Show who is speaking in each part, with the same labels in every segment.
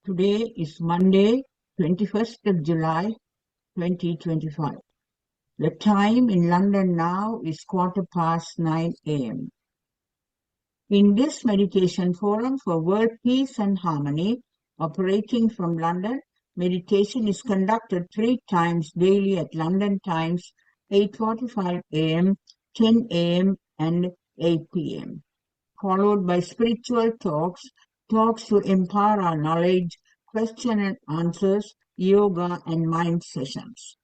Speaker 1: Today is Monday, 21st of July, 2025. The time in London now is 9:15 a.m. In this meditation forum for world peace and harmony, operating from London, meditation is conducted 3 times daily at London times 8:45 a.m., 10 a.m., and 8 p.m., followed by spiritual talks to empower our knowledge, question and answers, yoga, and mind sessions.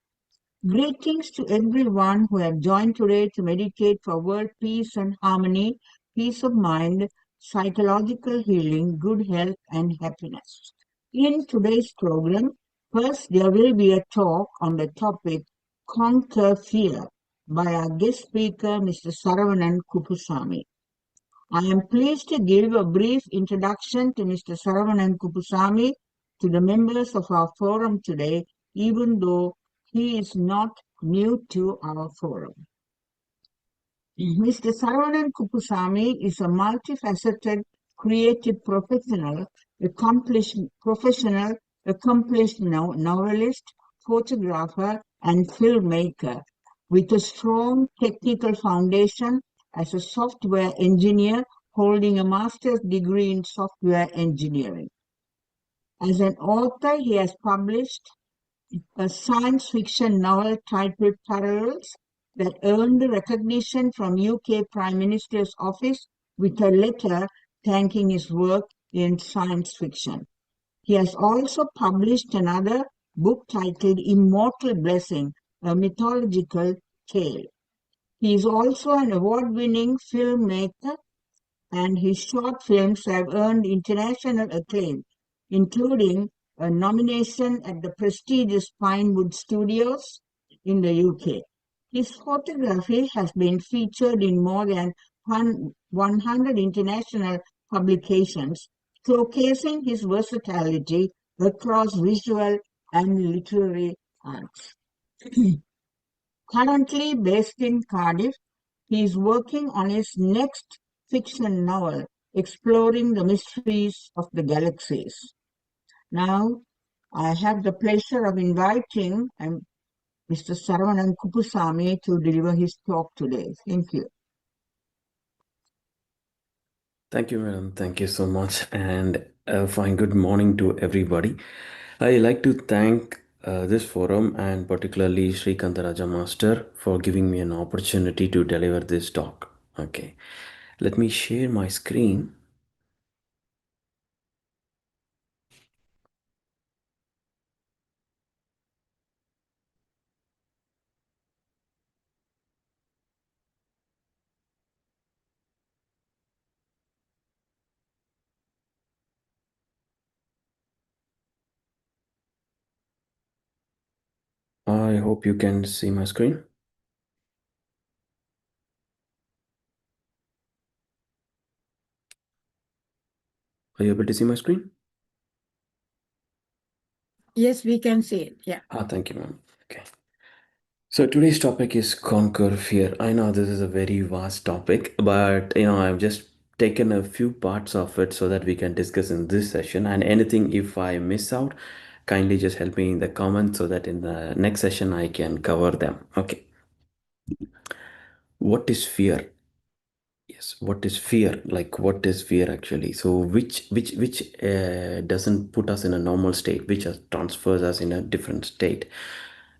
Speaker 1: Greetings to everyone who have joined today to meditate for world peace and harmony, peace of mind, psychological healing, good health, and happiness. In today's program, first there will be a talk on the topic Conquer Fear by our guest speaker, Mr. Saravanan Kuppusamy. I am pleased to give a brief introduction to Mr. Saravanan Kuppusamy to the members of our forum today, even though he is not new to our forum. Mr. Saravanan Kuppusamy is a multifaceted, creative accomplished novelist, photographer, and filmmaker with a strong technical foundation as a software engineer holding a master's degree in software engineering. As an author, he has published a science fiction novel titled Parallels that earned recognition from UK Prime Minister's office with a letter thanking his work in science fiction. He has also published another book titled Immortal Blessing, a mythological tale. He is also an award-winning filmmaker, and his short films have earned international acclaim, including a nomination at the prestigious Pinewood Studios in the UK. His photography has been featured in more than 100 international publications, showcasing his versatility across visual and literary arts. Currently based in Cardiff, he is working on his next fiction novel, exploring the mysteries of the galaxies. Now, I have the pleasure of inviting Mr. Saravanan Kuppusamy to deliver his talk today. Thank you.
Speaker 2: Thank you, madam. Thank you so much. And fine, good morning to everybody. I like to thank this forum and particularly Sri Kantaraja Master for giving me an opportunity to deliver this talk. Okay, let me share my screen. I hope you can see my screen. Are you able to see my screen?
Speaker 1: Yes, we can see it. Yeah.
Speaker 2: Thank you, ma'am. Okay. So today's topic is conquer fear. I know this is a very vast topic, but I've just taken a few parts of it so that we can discuss in this session. And anything if I miss out, kindly just help me in the comments so that in the next session I can cover them. Okay. What is fear? Yes, what is fear? Like, what is fear actually? So which doesn't put us in a normal state, which transfers us in a different state.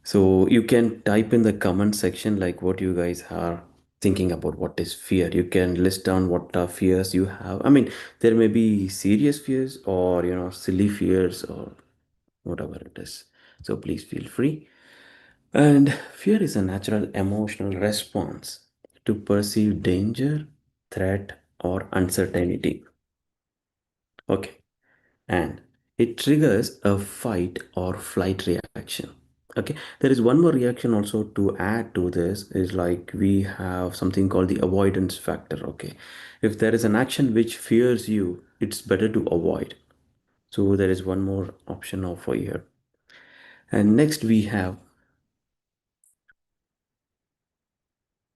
Speaker 2: So you can type in the comment section like what you guys are thinking about what is fear. You can list down what are fears you have. I mean, there may be serious fears or silly fears or whatever it is. So please feel free. And fear is a natural emotional response to perceive danger, threat, or uncertainty. Okay. And it triggers a fight or flight reaction. Okay. There is one more reaction also to add to this is like we have something called the avoidance factor. Okay. If there is an action which fears you, it's better to avoid. So there is one more option of for here. And next we have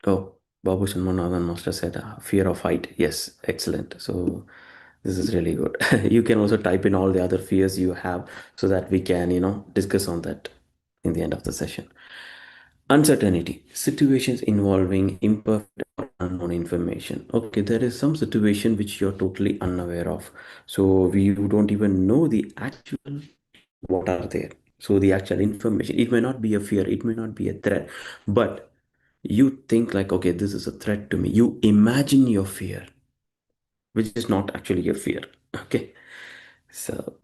Speaker 2: Babu Shanmugathan Master said, fear of height. Yes, excellent. So This is really good. You can also type in all the other fears you have so that we can, discuss on that in the end of the session. Uncertainty, situations involving imperfect or unknown information. Okay, there is some situation which you're totally unaware of. So you don't even know the actual what are there. So the actual information, it may not be a fear, it may not be a threat, but you think like, okay, this is a threat to me. You imagine your fear, which is not actually your fear. Okay. So,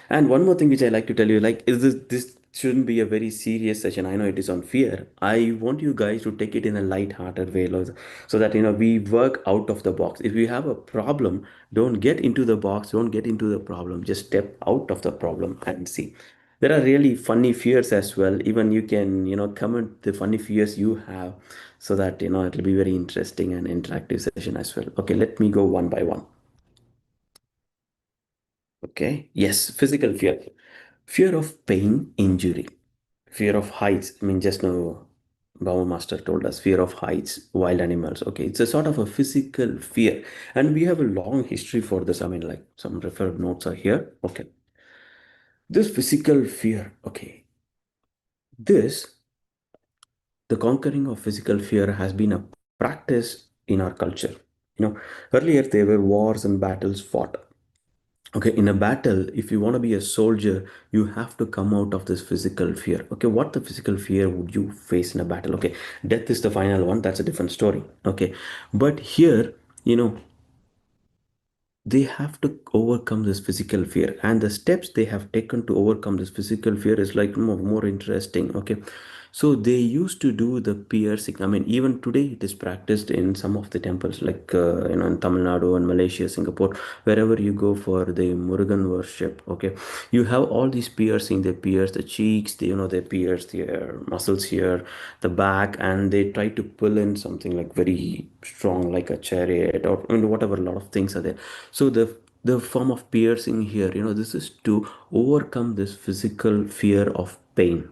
Speaker 2: and one more thing which I like to tell you, like, is this shouldn't be a very serious session. I know it is on fear. I want you guys to take it in a light-hearted way, so that we work out of the box. If you have a problem, don't get into the box, don't get into the problem. Just step out of the problem and see. There are really funny fears as well. Even you can, comment the funny fears you have, so that it'll be very interesting and interactive session as well. Okay, let me go one by one. Okay, yes, physical fear. Fear of pain, injury. Fear of heights. I mean, just now, Baba Master told us fear of heights, wild animals. Okay, it's a sort of a physical fear. And we have a long history for this. I mean, like some referred notes are here. Okay. This physical fear. Okay. This, the conquering of physical fear has been a practice in our culture. Earlier there were wars and battles fought. Okay, in a battle, if you want to be a soldier, you have to come out of this physical fear. Okay, what the physical fear would you face in a battle? Okay, death is the final one. That's a different story. Okay, but here, they have to overcome this physical fear, and the steps they have taken to overcome this physical fear is like more interesting. Okay, so they used to do the piercing. I mean, even today it is practiced in some of the temples, like in Tamil Nadu and Malaysia, Singapore, wherever you go for the Murugan worship. Okay, you have all these piercing. They pierce the cheeks, they pierce their muscles here, the back, and they try to pull in something like very strong, like a chariot, or whatever. A lot of things are there. So the form of piercing here, this is to overcome this physical fear of pain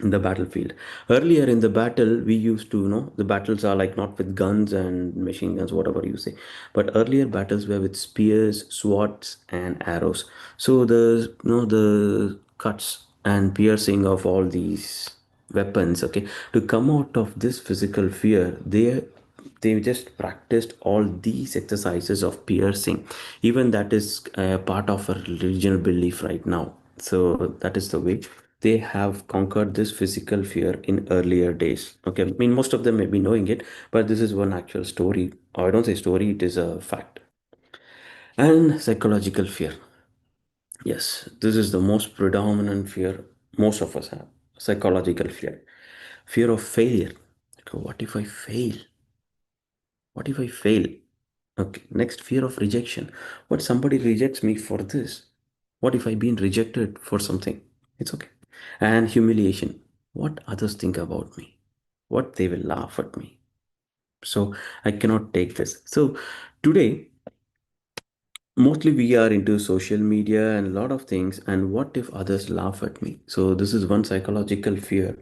Speaker 2: in the battlefield. Earlier in the battle, we used to, the battles are like not with guns and machine guns, whatever you say, but earlier battles were with spears, swords, and arrows. So the cuts and piercing of all these weapons, okay, to come out of this physical fear, they just practiced all these exercises of piercing. Even that is part of a religious belief right now. So that is the way they have conquered this physical fear in earlier days. Okay, I mean, most of them may be knowing it, but this is one actual story, or I don't say story, it is a fact. And psychological fear. Yes, this is the most predominant fear most of us have. Psychological fear. Fear of failure. Okay, what if I fail? What if I fail? Okay, next, fear of rejection. What somebody rejects me for this? What if I've been rejected for something? It's okay. And humiliation. What others think about me? What they will laugh at me. So I cannot take this. So today, mostly we are into social media and a lot of things. And what if others laugh at me? So this is one psychological fear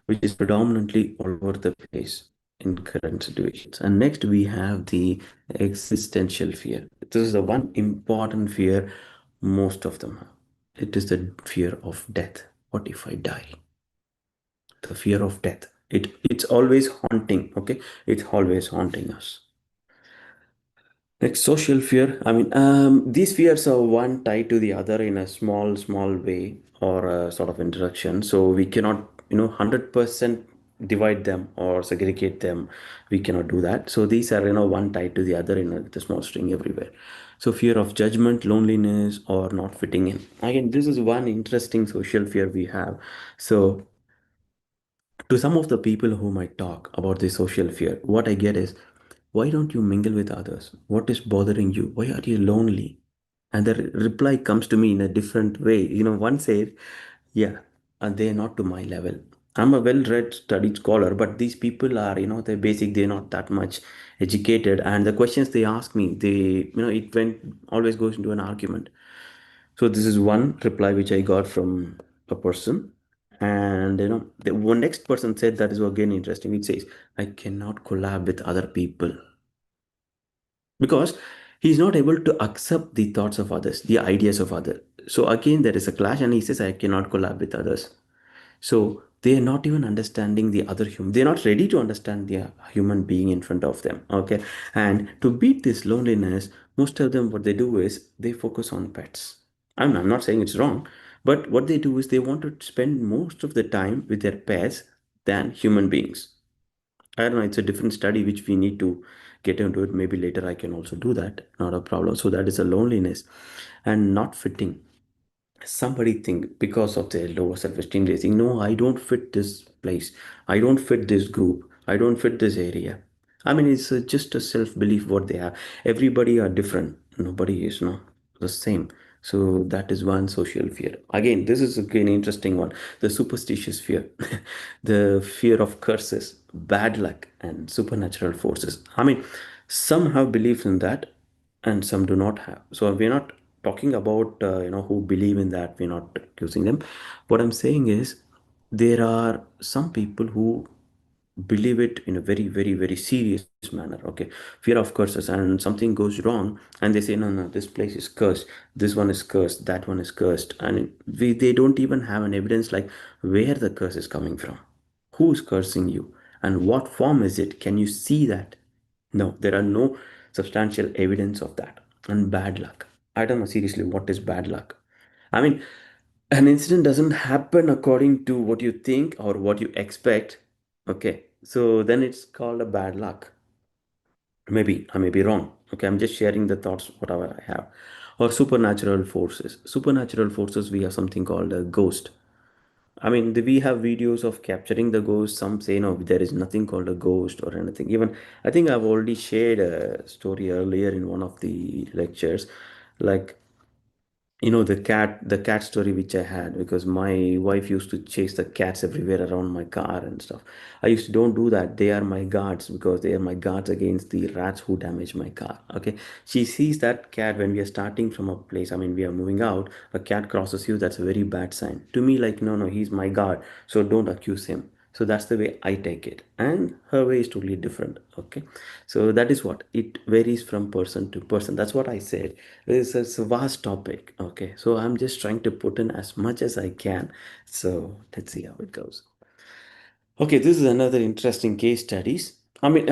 Speaker 2: which is predominantly all over the place in current situations. And next we have the existential fear. This is the one important fear most of them have. It is the fear of death. What if I die? The fear of death. It's always haunting. Okay, it's always haunting us. Like social fear, I mean, these fears are one tied to the other in a small way or a sort of interaction. So we cannot, 100% divide them or segregate them. We cannot do that. So these are, one tied to the other in the small string everywhere. So fear of judgment, loneliness, or not fitting in. Again, this is one interesting social fear we have. So to some of the people whom I talk about the social fear, what I get is, why don't you mingle with others? What is bothering you? Why are you lonely? And the reply comes to me in a different way. One said, yeah, and they're not to my level. I'm a well-read, studied scholar, but these people are, they're not that much educated. And the questions they ask me, it went always goes into an argument. So this is one reply which I got from a person. And the one next person said that is again interesting. It says, I cannot collab with other people because He's not able to accept the thoughts of others, the ideas of others. So again, there is a clash, and he says, I cannot collab with others. So they are not even understanding the other human. They're not ready to understand the human being in front of them. Okay. And to beat this loneliness, most of them, what they do is they focus on pets. I'm not saying it's wrong, but what they do is they want to spend most of the time with their pets than human beings. I don't know, it's a different study which we need to get into it. Maybe later I can also do that. Not a problem. So that is a loneliness and not fitting. Somebody think because of their lower self-esteem, they think, no, I don't fit this place. I don't fit this group. I don't fit this area. I mean, it's just a self-belief what they have. Everybody are different. Nobody is no the same. So that is one social fear. Again, this is again interesting one. The superstitious fear, the fear of curses, bad luck, and supernatural forces. I mean, some have belief in that, and some do not have. So we're not talking about who believe in that. We're not accusing them. What I'm saying is there are some people who believe it in a very, very, very serious manner. Okay, fear of curses, and something goes wrong, and they say, no, no, this place is cursed, this one is cursed, that one is cursed, and they don't even have an evidence like where the curse is coming from, who's cursing you, and what form is it, can you see that? No, there are no substantial evidence of that. And bad luck. I don't know seriously what is bad luck. I mean, an incident doesn't happen according to what you think or what you expect. Okay, so then it's called a bad luck. Maybe I may be wrong. Okay, I'm just sharing the thoughts, whatever I have. Or supernatural forces. Supernatural forces, we have something called a ghost. I mean, we have videos of capturing the ghost. Some say no, there is nothing called a ghost or anything. Even I think I've already shared a story earlier in one of the lectures. Like, the cat story which I had, because my wife used to chase the cats everywhere around my car and stuff. I used to don't do that. They are my guards, because they are my guards against the rats who damage my car. Okay, she sees that cat when we are starting from a place. I mean, we are moving out, a cat crosses you, that's a very bad sign to me. Like, no, no, he's my guard, so don't accuse him. So that's the way I take it, and her way is totally different. Okay, so that is what it varies from person to person. That's what I said. It's a vast topic. Okay, so I'm just trying to put in as much as I can. So let's see how it goes. Okay, this is another interesting case studies. I mean,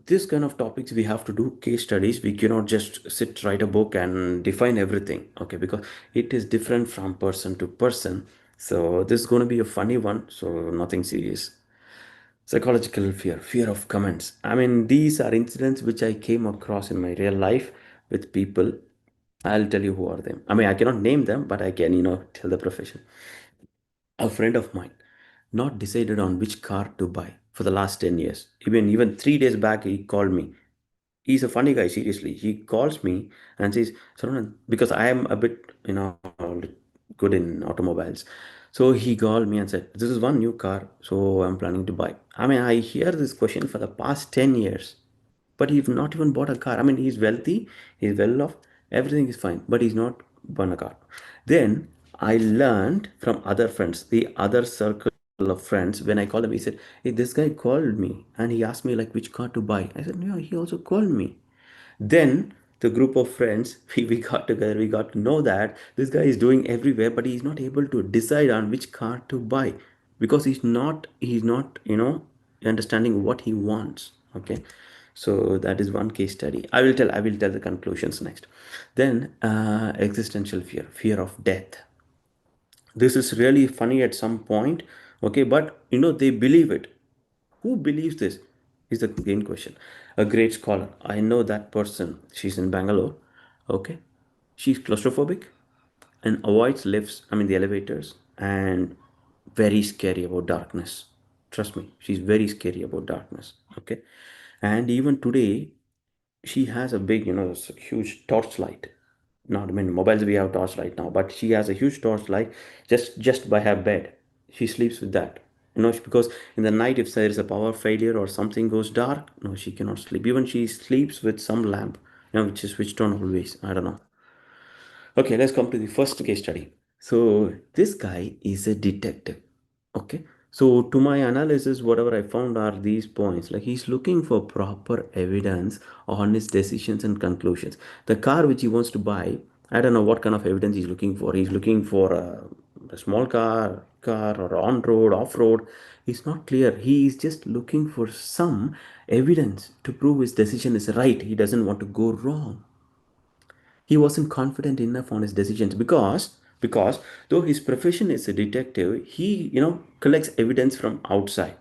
Speaker 2: this kind of topics we have to do case studies. We cannot just sit, write a book and define everything. Okay, because it is different from person to person. So this is going to be a funny one. So nothing serious. Psychological fear, fear of comments. I mean, these are incidents which I came across in my real life with people. I'll tell you who are them. I mean, I cannot name them, but I can, tell the profession. A friend of mine not decided on which car to buy for the last 10 years. Even 3 days back, he called me. He's a funny guy, seriously. He calls me and says, Saravanan, because I am a bit, good in automobiles. So he called me and said, this is one new car, so I'm planning to buy. I mean, I hear this question for the past 10 years, but he's not even bought a car. I mean, he's wealthy, he's well off, everything is fine, but he's not bought a car. Then I learned from other friends, the other circle of friends, when I called him, he said, hey, this guy called me and he asked me like which car to buy. I said, yeah, he also called me. Then the group of friends, we got together, we got to know that this guy is doing everywhere, but he's not able to decide on which car to buy, because he's not understanding what he wants. Okay, so that is one case study. I will tell the conclusions next. Then existential fear, fear of death. This is really funny at some point. Okay, but they believe it. Who believes this is the main question. A great scholar, I know that person. She's in Bangalore. Okay, she's claustrophobic and avoids lifts, I mean the elevators, and very scary about darkness. Trust me, she's very scary about darkness. Okay, and even today she has a big, huge torchlight. Not, I mean, mobiles we have torchlight now, but she has a huge torchlight just by her bed. She sleeps with that. Because in the night, if there is a power failure or something goes dark, no, she cannot sleep. Even she sleeps with some lamp, which is switched on always. I don't know. Okay, let's come to the first case study. So this guy is a detective. Okay, So, to my analysis, whatever I found are these points. Like he's looking for proper evidence on his decisions and conclusions. The car which he wants to buy, I don't know what kind of evidence he's looking for. He's looking for a small car or on road, off road. He's not clear. He is just looking for some evidence to prove his decision is right. He doesn't want to go wrong. He wasn't confident enough on his decisions because though his profession is a detective, he collects evidence from outside.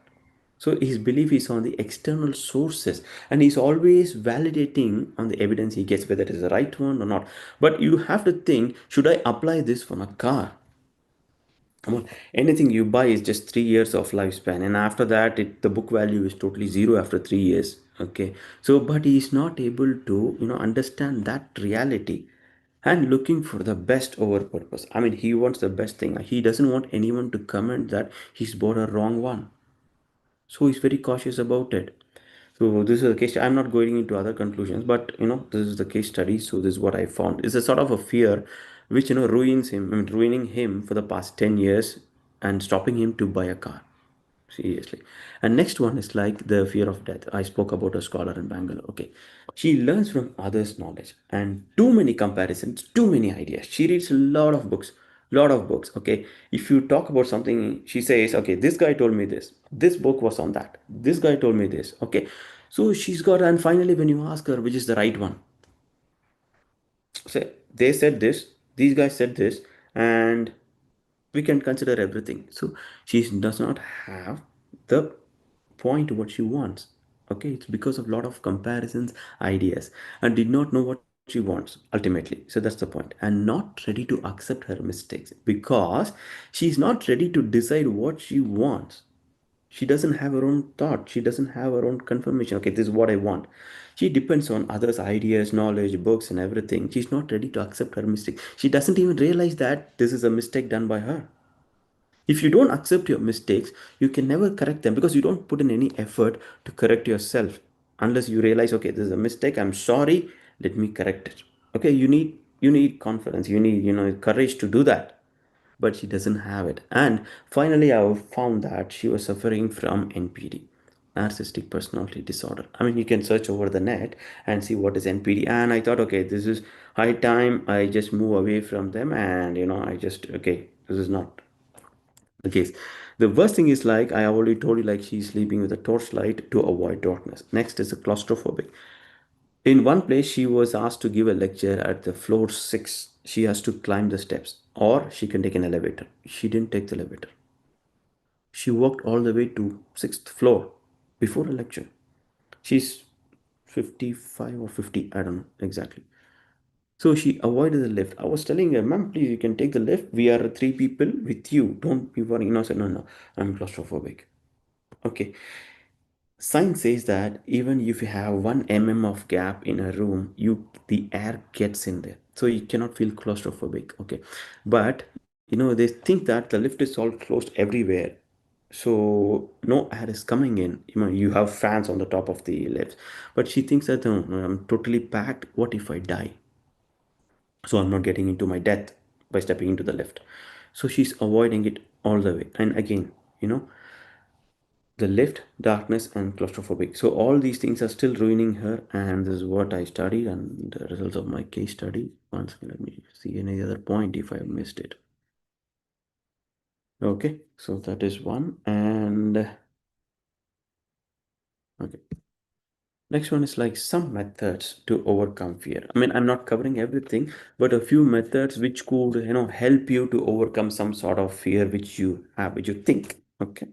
Speaker 2: So his belief is on the external sources, and he's always validating on the evidence he gets whether it is the right one or not. But you have to think, should I apply this on a car? Come on, anything you buy is just 3 years of lifespan, and after that, the book value is totally zero after 3 years. Okay, so but he is not able to understand that reality, and looking for the best over purpose. I mean, he wants the best thing. He doesn't want anyone to comment that he's bought a wrong one. So he's very cautious about it. So this is a case. I'm not going into other conclusions, but this is the case study. So this is what I found. It's a sort of a fear which ruins him. I mean, ruining him for the past 10 years and stopping him to buy a car. Seriously. And next one is like the fear of death. I spoke about a scholar in Bangalore. Okay. She learns from others' knowledge and too many comparisons, too many ideas. She reads a lot of books, lot of books. Okay. If you talk about something, she says, okay, this guy told me this. This book was on that. This guy told me this. Okay. So she's got, and finally, when you ask her which is the right one, say they said this, these guys said this, and we can consider everything. So she does not have the point what she wants. Okay, it's because of a lot of comparisons, ideas, and did not know what she wants ultimately. So that's the point. And not ready to accept her mistakes because she's not ready to decide what she wants. She doesn't have her own thought. She doesn't have her own confirmation. Okay, this is what I want. She depends on others' ideas, knowledge, books, and everything. She's not ready to accept her mistake. She doesn't even realize that this is a mistake done by her. If you don't accept your mistakes, you can never correct them because you don't put in any effort to correct yourself unless you realize, okay, this is a mistake. I'm sorry. Let me correct it. Okay, you need confidence. You need courage to do that, but she doesn't have it. And finally, I found that she was suffering from NPD, narcissistic personality disorder. I mean, you can search over the net and see what is NPD. And I thought, okay, this is high time I just move away from them, and I just, okay, this is not the case. The worst thing is, like I already told you, like she's sleeping with a torchlight to avoid darkness. Next is a claustrophobic. In one place, she was asked to give a lecture at the floor 6. She has to climb the steps, or she can take an elevator. She didn't take the elevator. She walked all the way to 6th floor before a lecture. She's 55 or 50, I don't know exactly. So she avoided the lift. I was telling her, ma'am, please, you can take the lift. We are three people with you. Don't be worried. I said, no, no, I'm claustrophobic. Okay. Science says that even if you have 1 mm of gap in a room, the air gets in there, so you cannot feel claustrophobic. Okay, but they think that the lift is all closed everywhere, so no air is coming in. You have fans on the top of the lift, but she thinks that, no, no, I'm totally packed. What if I die? So I'm not getting into my death by stepping into the lift. So she's avoiding it all the way. And again, the lift, darkness, and claustrophobic. So all these things are still ruining her, and this is what I studied and the results of my case study. Once again, let me see any other point if I have missed it. Okay, so that is one, and okay. Next one is like some methods to overcome fear. I mean, I'm not covering everything, but a few methods which could, help you to overcome some sort of fear which you have, which you think. Okay.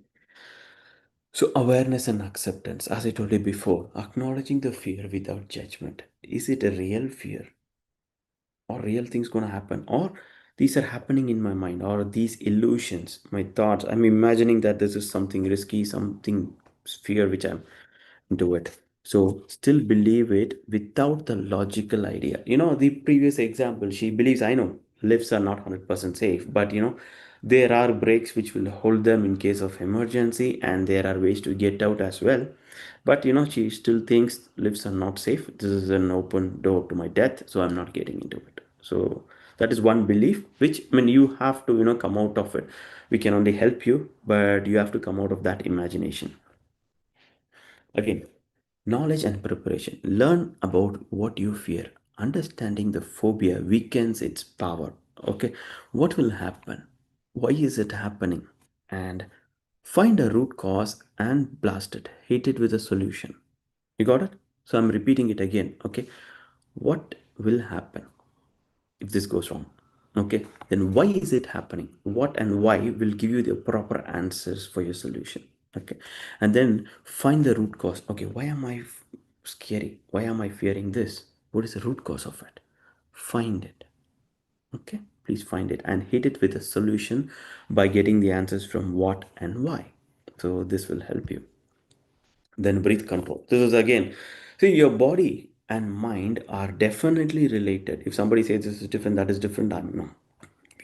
Speaker 2: So, awareness and acceptance, as I told you before, acknowledging the fear without judgment. Is it a real fear, or real things going to happen, or these are happening in my mind, or these illusions, my thoughts? I'm imagining that this is something risky, something fear which I'm into it. So, still believe it without the logical idea. The previous example, she believes, I know lifts are not 100% safe, but there are brakes which will hold them in case of emergency, and there are ways to get out as well. But she still thinks lifts are not safe. This is an open door to my death, so I'm not getting into it. So That is one belief, which, I mean, you have to, come out of it. We can only help you, but you have to come out of that imagination. Again, knowledge and preparation. Learn about what you fear. Understanding the phobia weakens its power. Okay, what will happen? Why is it happening? And find a root cause and blast it. Hit it with a solution. You got it? So I'm repeating it again. Okay, what will happen if this goes wrong? Okay, then why is it happening? What and why will give you the proper answers for your solution. Okay, and then find the root cause. Okay, why am I scary? Why am I fearing this? What is the root cause of it? Find it. Okay, please find it and hit it with a solution by getting the answers from what and why. So this will help you. Then breath control. This is again, see, your body and mind are definitely related. If somebody says this is different, that is different, I know.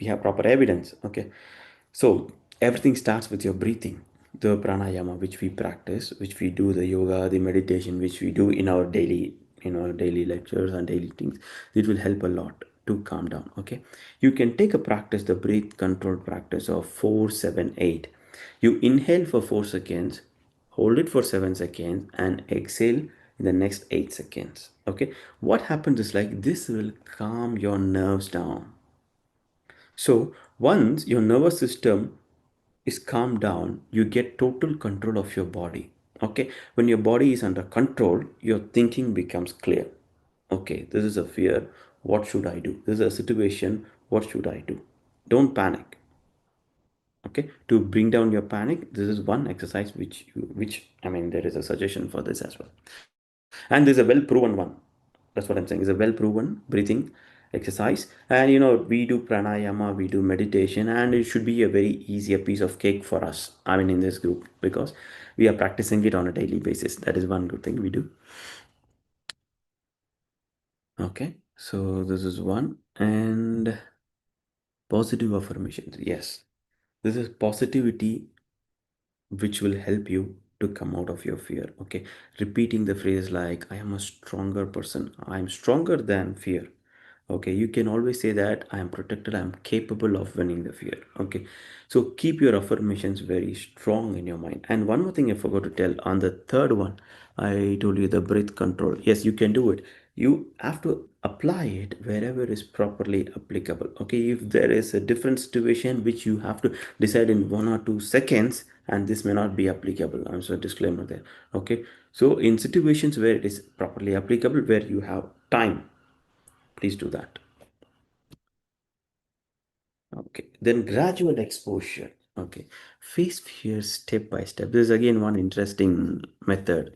Speaker 2: We have proper evidence. Okay, so everything starts with your breathing, the pranayama which we practice, which we do, the yoga, the meditation which we do in our daily, daily lectures and daily things. It will help a lot to calm down. Okay, you can take a practice, the breath control practice of 4-7-8. You inhale for 4 seconds, hold it for 7 seconds, and exhale in the next 8 seconds. Okay, what happens is like this will calm your nerves down. So once your nervous system is calmed down, you get total control of your body. Okay, when your body is under control, your thinking becomes clear. Okay, this is a fear. What should I do? This is a situation. What should I do? Don't panic. Okay, to bring down your panic, this is one exercise which I mean, there is a suggestion for this as well, and there's a well proven one. That's what I'm saying, is a well proven breathing exercise. And we do pranayama, we do meditation, and it should be a very easier piece of cake for us, I mean, in this group, because we are practicing it on a daily basis. That is one good thing we do. Okay, so this is one. And positive affirmations, yes, this is positivity which will help you to come out of your fear. Okay, repeating the phrase like, I am a stronger person, I am stronger than fear. Okay, you can always say that I am protected, I am capable of winning the fear. Okay, so keep your affirmations very strong in your mind. And one more thing I forgot to tell, on the third one, I told you the breath control. Yes, you can do it. You have to apply it wherever is properly applicable. Okay, if there is a different situation which you have to decide in 1 or 2 seconds, and this may not be applicable, I'm so disclaimer there. Okay, so in situations where it is properly applicable, where you have time, please do that. Okay, then gradual exposure. Okay, face fear step by step. This is again one interesting method.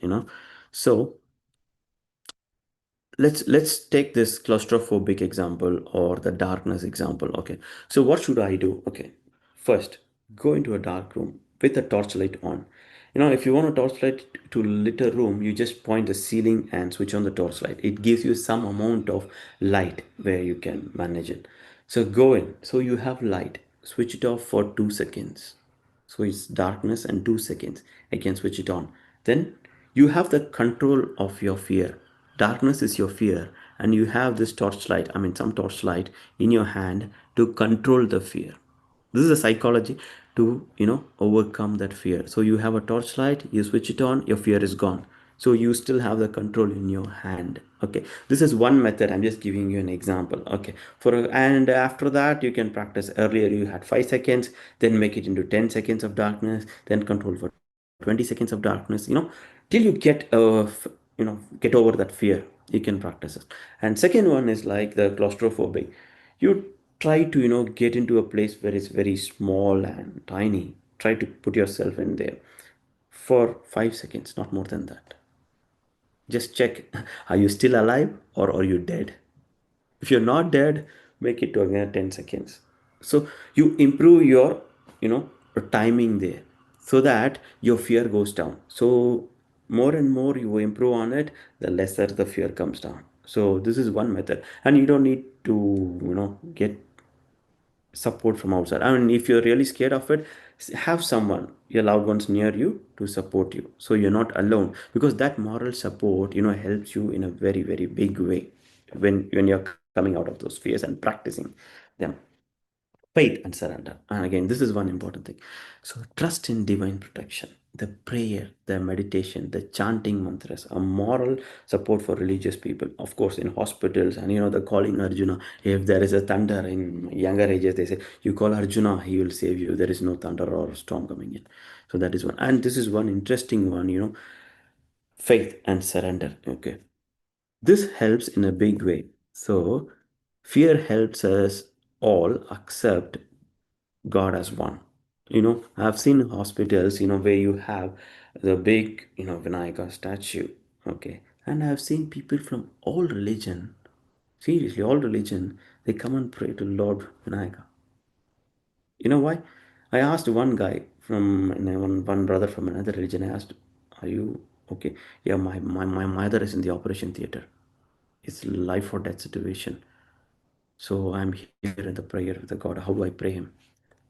Speaker 2: So let's take this claustrophobic example or the darkness example. Okay, so what should I do? Okay, first go into a dark room with a torchlight on. If you want a torchlight to lit a room, you just point the ceiling and switch on the torchlight. It gives you some amount of light where you can manage it. So go in, so you have light, switch it off for 2 seconds. So it's darkness and 2 seconds. I can switch it on. Then you have the control of your fear. Darkness is your fear, and you have this torchlight, I mean, some torchlight in your hand to control the fear. This is a psychology to overcome that fear. So you have a torchlight, you switch it on, your fear is gone. So you still have the control in your hand. Okay, this is one method, I'm just giving you an example. Okay, and after that you can practice. Earlier you had 5 seconds, then make it into 10 seconds of darkness, then control for 20 seconds of darkness, till you get over that fear. You can practice it. And second one is like the claustrophobic. You try to get into a place where it's very small and tiny. Try to put yourself in there for 5 seconds, not more than that. Just check, are you still alive or are you dead? If you're not dead, make it to again 10 seconds. So you improve your timing there, so that your fear goes down. So more and more you improve on it, the lesser the fear comes down. So this is one method, and you don't need to get support from outside. I mean, if you're really scared of it, have someone, your loved ones near you, to support you, so you're not alone. Because that moral support helps you in a very, very big way when you're calm. coming out of those fears and practicing them. Faith and surrender. And again, this is one important thing. So trust in divine protection, the prayer, the meditation, the chanting mantras, a moral support for religious people, of course, in hospitals. And the calling Arjuna, if there is a thunder in younger ages, they say you call Arjuna, he will save you. There is no thunder or storm coming in. So that is one. And this is one interesting one, faith and surrender. Okay, this helps in a big way. So fear helps us all accept God as one. I've seen hospitals, where you have the big, Vinayaka statue. Okay. And I've seen people from all religion, seriously, all religion, they come and pray to Lord Vinayaka. You know why? I asked one guy from, one brother from another religion, I asked, are you okay? Yeah, my mother is in the operation theater. It's life or death situation. So I'm here in the prayer with the God. How do I pray him?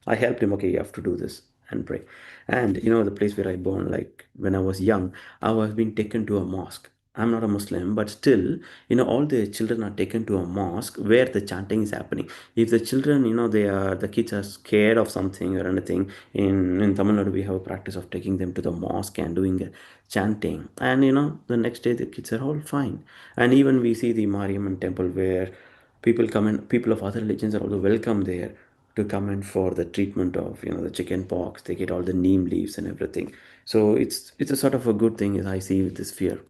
Speaker 2: I helped him, okay, you have to do this and pray. And the place where I born, like when I was young, I was being taken to a mosque. I'm not a Muslim, but still, all the children are taken to a mosque where the chanting is happening. If the children, the kids are scared of something or anything, in Tamil Nadu, we have a practice of taking them to the mosque and doing chanting. And, the next day the kids are all fine. And even we see the Mariamman temple where people of other religions are also welcome there to come in for the treatment of the chicken pox. They get all the neem leaves and everything. So it's a sort of a good thing as I see with this fear.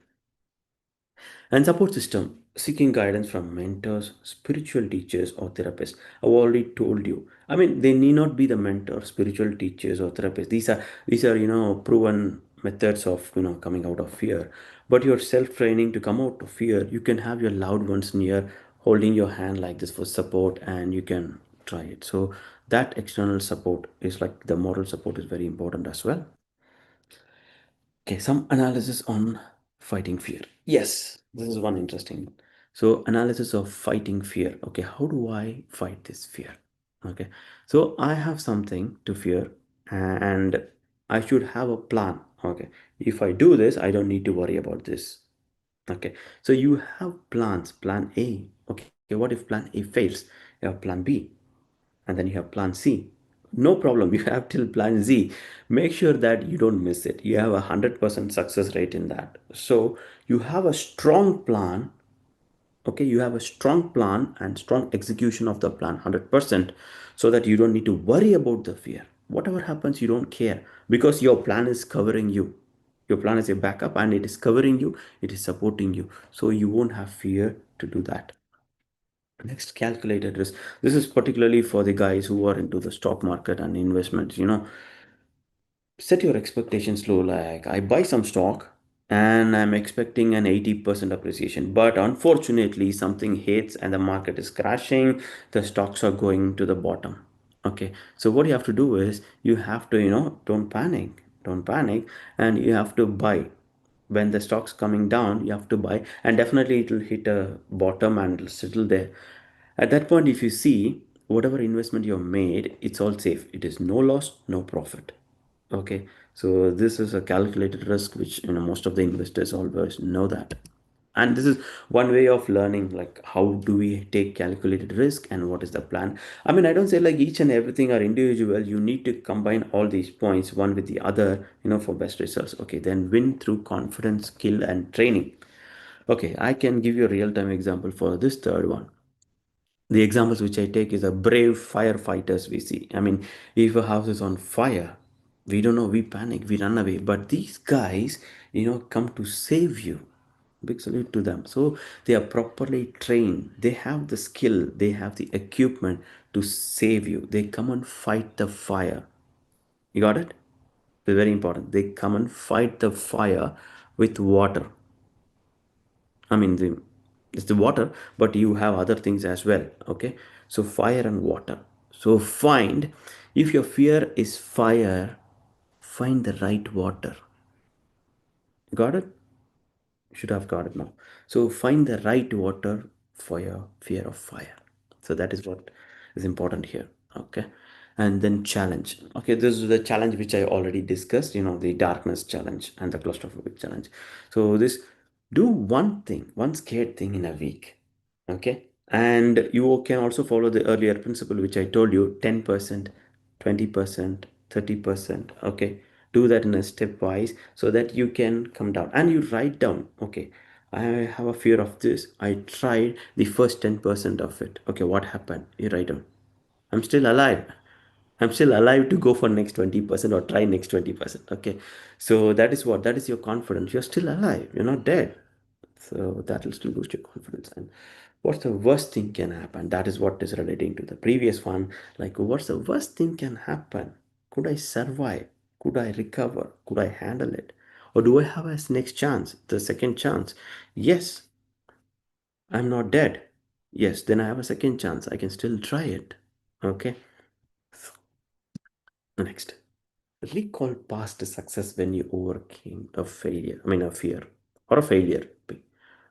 Speaker 2: And support system, seeking guidance from mentors, spiritual teachers, or therapists. I've already told you. I mean, they need not be the mentor, spiritual teachers, or therapists. These are proven methods of coming out of fear. But your self training to come out of fear, you can have your loved ones near, holding your hand like this for support, and you can try it. So that external support is like the moral support is very important as well. Okay, some analysis on fighting fear. Yes, this is one interesting one. So, analysis of fighting fear. Okay, how do I fight this fear? Okay, so I have something to fear and I should have a plan. Okay, if I do this, I don't need to worry about this. Okay, so you have plans, plan A. Okay, what if plan A fails? You have plan B, and then you have plan C. No problem, you have till plan Z. Make sure that you don't miss it. You have 100% success rate in that. So you have a strong plan. Okay, you have a strong plan and strong execution of the plan 100%, so that you don't need to worry about the fear. Whatever happens, you don't care because your plan is covering you. Your plan is a backup and it is covering you, it is supporting you. So you won't have fear to do that. Next, calculated risk. This is particularly for the guys who are into the stock market and investments. Set your expectations low. Like, I buy some stock and I'm expecting an 80% appreciation. But unfortunately, something hits and the market is crashing. The stocks are going to the bottom. Okay. So what you have to do is you have to, don't panic. Don't panic. And you have to buy. When the stock's coming down, you have to buy. And definitely it will hit a bottom and it'll settle there. At that point, if you see whatever investment you have made, it's all safe. It is no loss, no profit. Okay, so this is a calculated risk, which most of the investors always know that. And this is one way of learning, like how do we take calculated risk and what is the plan. I mean, I don't say like each and everything are individual. You need to combine all these points one with the other, for best results. Okay, then win through confidence, skill, and training. Okay, I can give you a real-time example for this third one. The examples which I take is a brave firefighters we see. I mean, if a house is on fire, we don't know, we panic, we run away. But these guys, come to save you. Big salute to them. So they are properly trained. They have the skill, they have the equipment to save you. They come and fight the fire. You got it? It's very important. They come and fight the fire with water. I mean, it's the water, but you have other things as well. Okay, so fire and water. So find, if your fear is fire, find the right water. Got it? Should have got it now. So find the right water for your fear of fire. So that is what is important here. Okay. And then challenge. Okay, this is the challenge which I already discussed, the darkness challenge and the claustrophobic challenge. So this, do one thing, one scared thing in a week. Okay. And you can also follow the earlier principle which I told you, 10%, 20%, 30%. Okay, do that in a stepwise so that you can come down and you write down. Okay, I have a fear of this. I tried the first 10% of it. Okay, what happened? You write down. I'm still alive. I'm still alive to go for next 20% or try next 20%. Okay, so that is what, that is your confidence. You're still alive, you're not dead. So that will still boost your confidence. And what's the worst thing can happen? That is what is relating to the previous one. Like, what's the worst thing can happen? Could I survive? Could I recover? Could I handle it? Or do I have a next chance, the second chance? Yes, I'm not dead. Yes, then I have a second chance. I can still try it. Okay, next. Recall past success when you overcame a failure. I mean, a fear or a failure.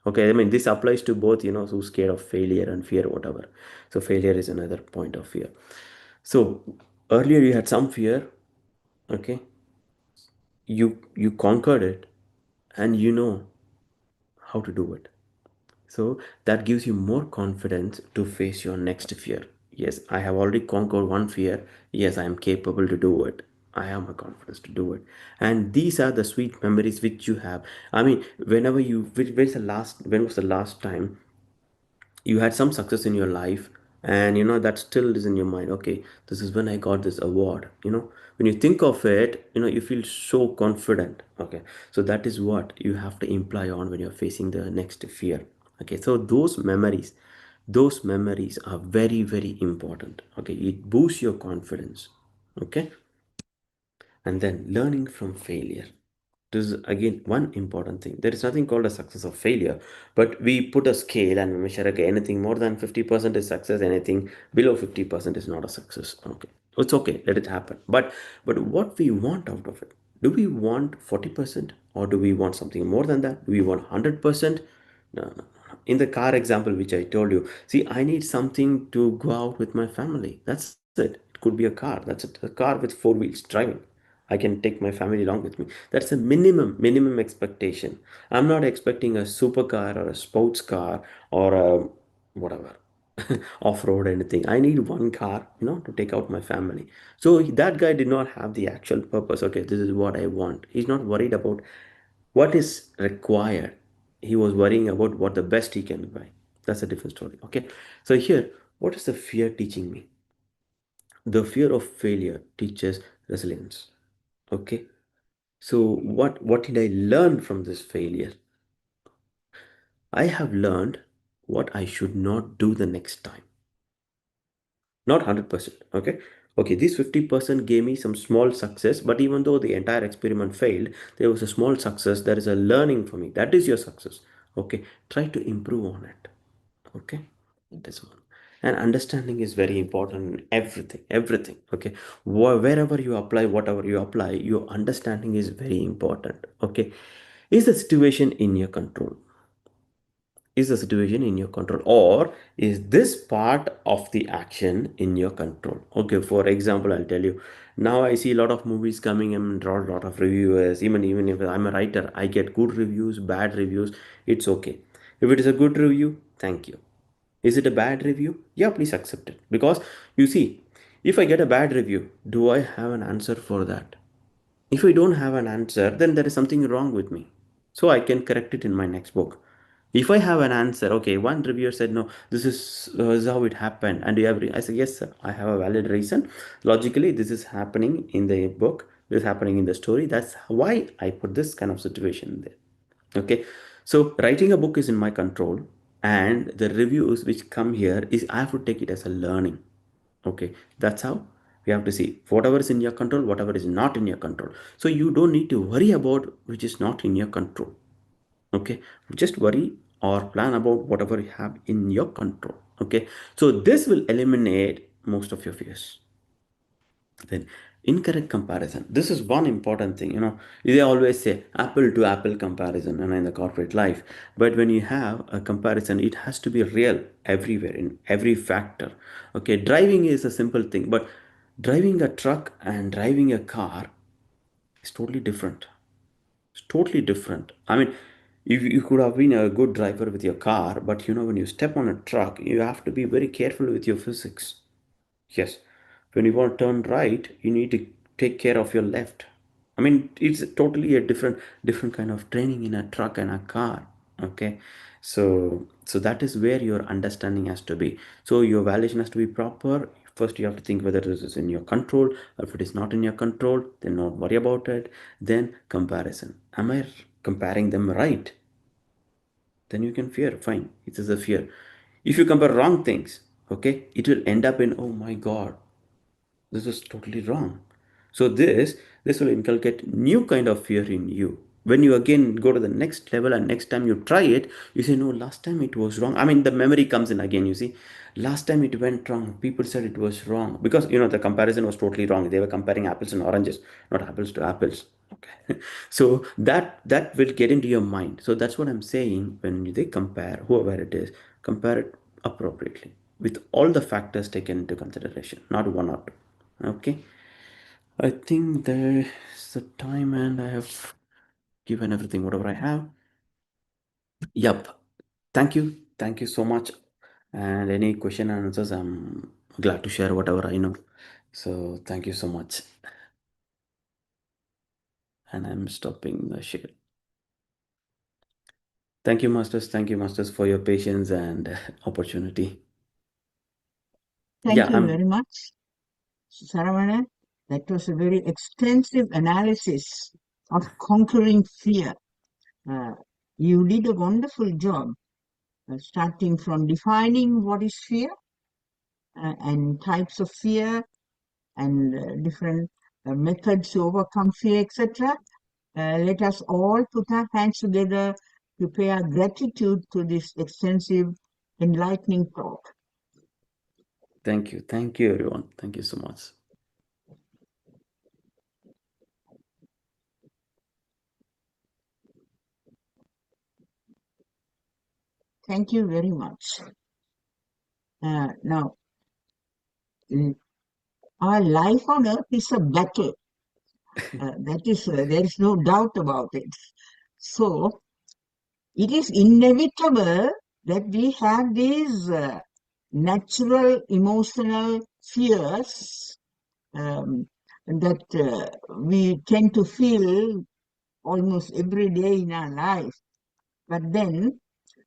Speaker 2: Okay, I mean, this applies to both, who's scared of failure and fear, whatever. So, failure is another point of fear. So, earlier you had some fear, okay, you conquered it, and you know how to do it. So that gives you more confidence to face your next fear. Yes, I have already conquered one fear. Yes, I am capable to do it. I have my confidence to do it. And these are the sweet memories which you have. I mean, whenever you, when was the last time you had some success in your life, and that still is in your mind? Okay, this is when I got this award. When you think of it, you feel so confident. Okay, so that is what you have to imply on when you're facing the next fear. Okay, so those memories are very, very important. Okay, it boosts your confidence. Okay, and then learning from failure. This is again one important thing. There is nothing called a success or failure, but we put a scale and we measure, okay, anything more than 50% is success, anything below 50% is not a success. Okay, it's okay, let it happen. But what we want out of it, do we want 40% or do we want something more than that? Do we want 100%? No, no, no. In the car example which I told you, see, I need something to go out with my family. That's it. It could be a car. That's it. A car with four wheels driving. I can take my family along with me. That's a minimum expectation. I'm not expecting a supercar or a sports car or a whatever off-road anything. I need one car, to take out my family. So that guy did not have the actual purpose. Okay, this is what I want. He's not worried about what is required. He was worrying about what the best he can buy. That's a different story. Okay, so here, what is the fear teaching me? The fear of failure teaches resilience. Okay, so what did I learn from this failure? I have learned what I should not do the next time. Not 100%. Okay. Okay, this 50% gave me some small success, but even though the entire experiment failed, there was a small success. There is a learning for me. That is your success. Okay, try to improve on it. Okay, that is one. And understanding is very important in everything. Okay, wherever you apply, whatever you apply, your understanding is very important. Okay, is the situation in your control? Is the situation in your control, or is this part of the action in your control? Okay, for example, I'll tell you, now I see a lot of movies coming and a lot of reviewers. Even if I'm a writer, I get good reviews, bad reviews. It's okay. If it is a good review, thank you. Is it a bad review? Yeah, please accept it. Because you see, if I get a bad review, do I have an answer for that? If I don't have an answer, then there is something wrong with me. So I can correct it in my next book. If I have an answer, okay, one reviewer said, no, this is how it happened. And you have, I said, yes, sir, I have a valid reason. Logically, this is happening in the book. This is happening in the story. That's why I put this kind of situation there. Okay. So writing a book is in my control. And the reviews which come here is I have to take it as a learning. Okay, that's how we have to see whatever is in your control, whatever is not in your control. So you don't need to worry about which is not in your control. Okay, just worry or plan about whatever you have in your control. Okay, so this will eliminate most of your fears. Then incorrect comparison, this is one important thing. They always say apple to apple comparison and in the corporate life, but when you have a comparison, it has to be real everywhere in every factor. Okay, driving is a simple thing, but driving a truck and driving a car is totally different. It's totally different. I mean, You could have been a good driver with your car, but when you step on a truck, you have to be very careful with your physics. Yes, when you want to turn right, you need to take care of your left. I mean, it's totally a different kind of training in a truck and a car. Okay, so that is where your understanding has to be. So your valuation has to be proper. First, you have to think whether this is in your control, or if it is not in your control, then not worry about it. Then comparison. Am I comparing them right? Then you can fear. Fine, it is a fear. If you compare wrong things, okay, it will end up in, oh my God, this is totally wrong. So this will inculcate new kind of fear in you. When you again go to the next level and next time you try it, you say, no, last time it was wrong. I mean, the memory comes in again. You see, last time it went wrong, people said it was wrong because the comparison was totally wrong. They were comparing apples and oranges, not apples to apples. Okay. So that will get into your mind. So that's what I'm saying. When they compare, whoever it is, compare it appropriately with all the factors taken into consideration, not one or two. Okay, I think there's the time and I have given everything, whatever I have. Yep. Thank you so much. And any question and answers, I'm glad to share whatever I know. So thank you so much. And I'm stopping the share. Thank you, Masters. Thank you, Masters, for your patience and opportunity.
Speaker 1: Thank
Speaker 2: Yeah,
Speaker 1: you very much, Saravanan. That was a very extensive analysis of conquering fear. Uh, you did a wonderful job, starting from defining what is fear and types of fear and different methods to overcome fear, etc. Let us all put our hands together to pay our gratitude to this extensive, enlightening talk.
Speaker 2: thank you. Thank you, everyone. Thank you so much.
Speaker 1: Thank you very much. Now, our life on earth is a battle. There is no doubt about it. So, it is inevitable that we have these natural emotional fears that we tend to feel almost every day in our life. But then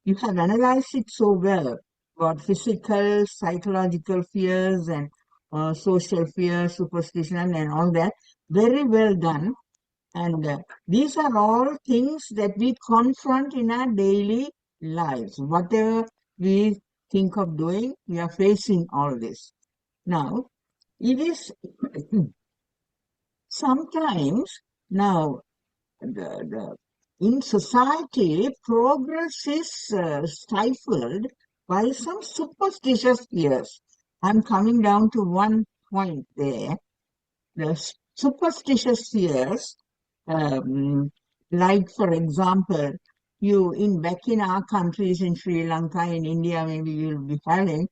Speaker 1: you have analyzed it so well about physical, psychological fears and social fears, superstition, and all that. Very well done. And these are all things that we confront in our daily lives. Whatever we think of doing, we are facing all this. Now, it is sometimes now in society, progress is stifled by some superstitious fears. I'm coming down to one point there. The superstitious fears, like for example, back in our countries in Sri Lanka, in India, maybe you'll be having,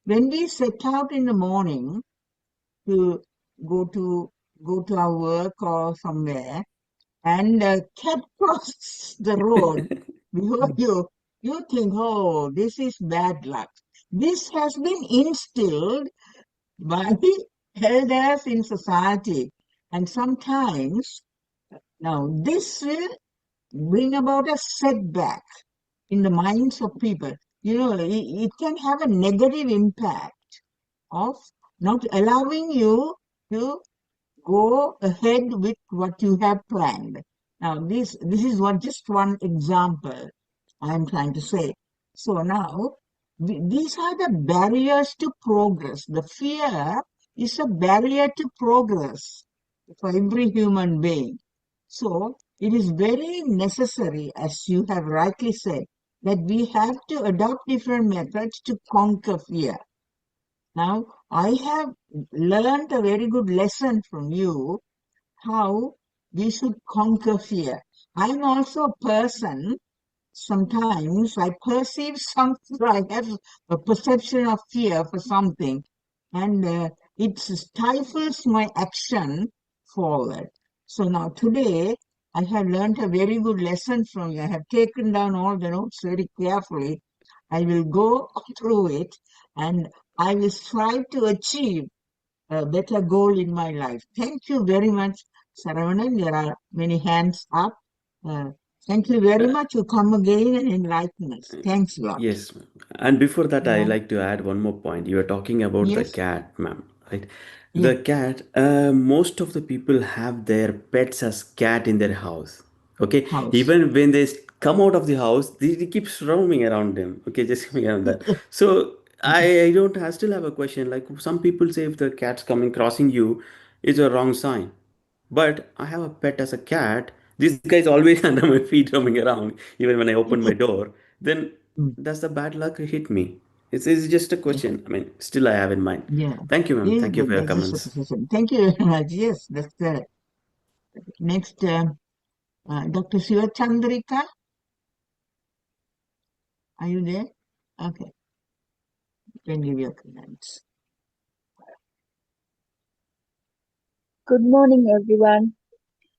Speaker 1: when we set out in the morning to go to go to our work or somewhere, and cat cross the road before you think, oh, this is bad luck. This has been instilled by elders in society, and sometimes now this will bring about a setback in the minds of people. It can have a negative impact of not allowing you to go ahead with what you have planned. Now, this is just one example I'm trying to say. So now, these are the barriers to progress. The fear is a barrier to progress for every human being. So it is very necessary, as you have rightly said, that we have to adopt different methods to conquer fear. Now, I have learned a very good lesson from you how we should conquer fear. I'm also a person, sometimes I perceive something, I have a perception of fear for something, and it stifles my action forward. So now today, I have learned a very good lesson from you. I have taken down all the notes very carefully. I will go through it and I will strive to achieve a better goal in my life. Thank you very much, Saravanan. There are many hands up. Uh, Thank you very
Speaker 2: Uh,
Speaker 1: much. You come again and enlighten us. Thanks a lot.
Speaker 2: Yes, ma'am. And before that, I
Speaker 1: Yeah.
Speaker 2: like to add one more point. You were talking about the
Speaker 1: Yes.
Speaker 2: cat, ma'am, right?
Speaker 1: Yeah.
Speaker 2: The cat, most of the people have their pets as cat in their house. Okay,
Speaker 1: House.
Speaker 2: even when they come out of the house, they keep roaming around them. Okay, just coming around that. So I don't. I still have a question. Like some people say, if the cat's coming crossing you, it's a wrong sign. But I have a pet as a cat. This guy's always under my feet roaming around, even when I open my door. Then does the bad luck hit me? It's just a question. I mean, still I have in mind.
Speaker 1: Yeah.
Speaker 2: Thank you, ma'am.
Speaker 1: Yes,
Speaker 2: Thank you for your
Speaker 1: that's a
Speaker 2: comments.
Speaker 1: supposition. Thank you very much. Yes, that's correct. Next, Dr. Shiva Chandrika, are you there? Okay, you can give your comments.
Speaker 3: Good morning, everyone.